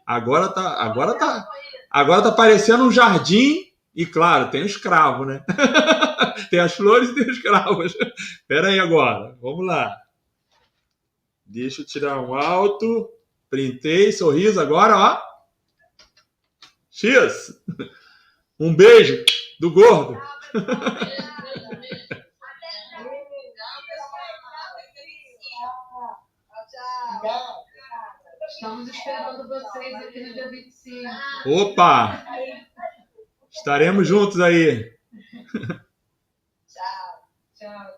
Agora tá parecendo um jardim. E claro, tem o escravo, né? Tem as flores e tem os escravos. Espera aí agora. Vamos lá. Deixa eu tirar um alto. Printei, sorriso agora, ó. X. Um beijo do gordo. Estamos esperando vocês aqui no dia 25. Opa! Estaremos juntos aí. Tchau. Tchau.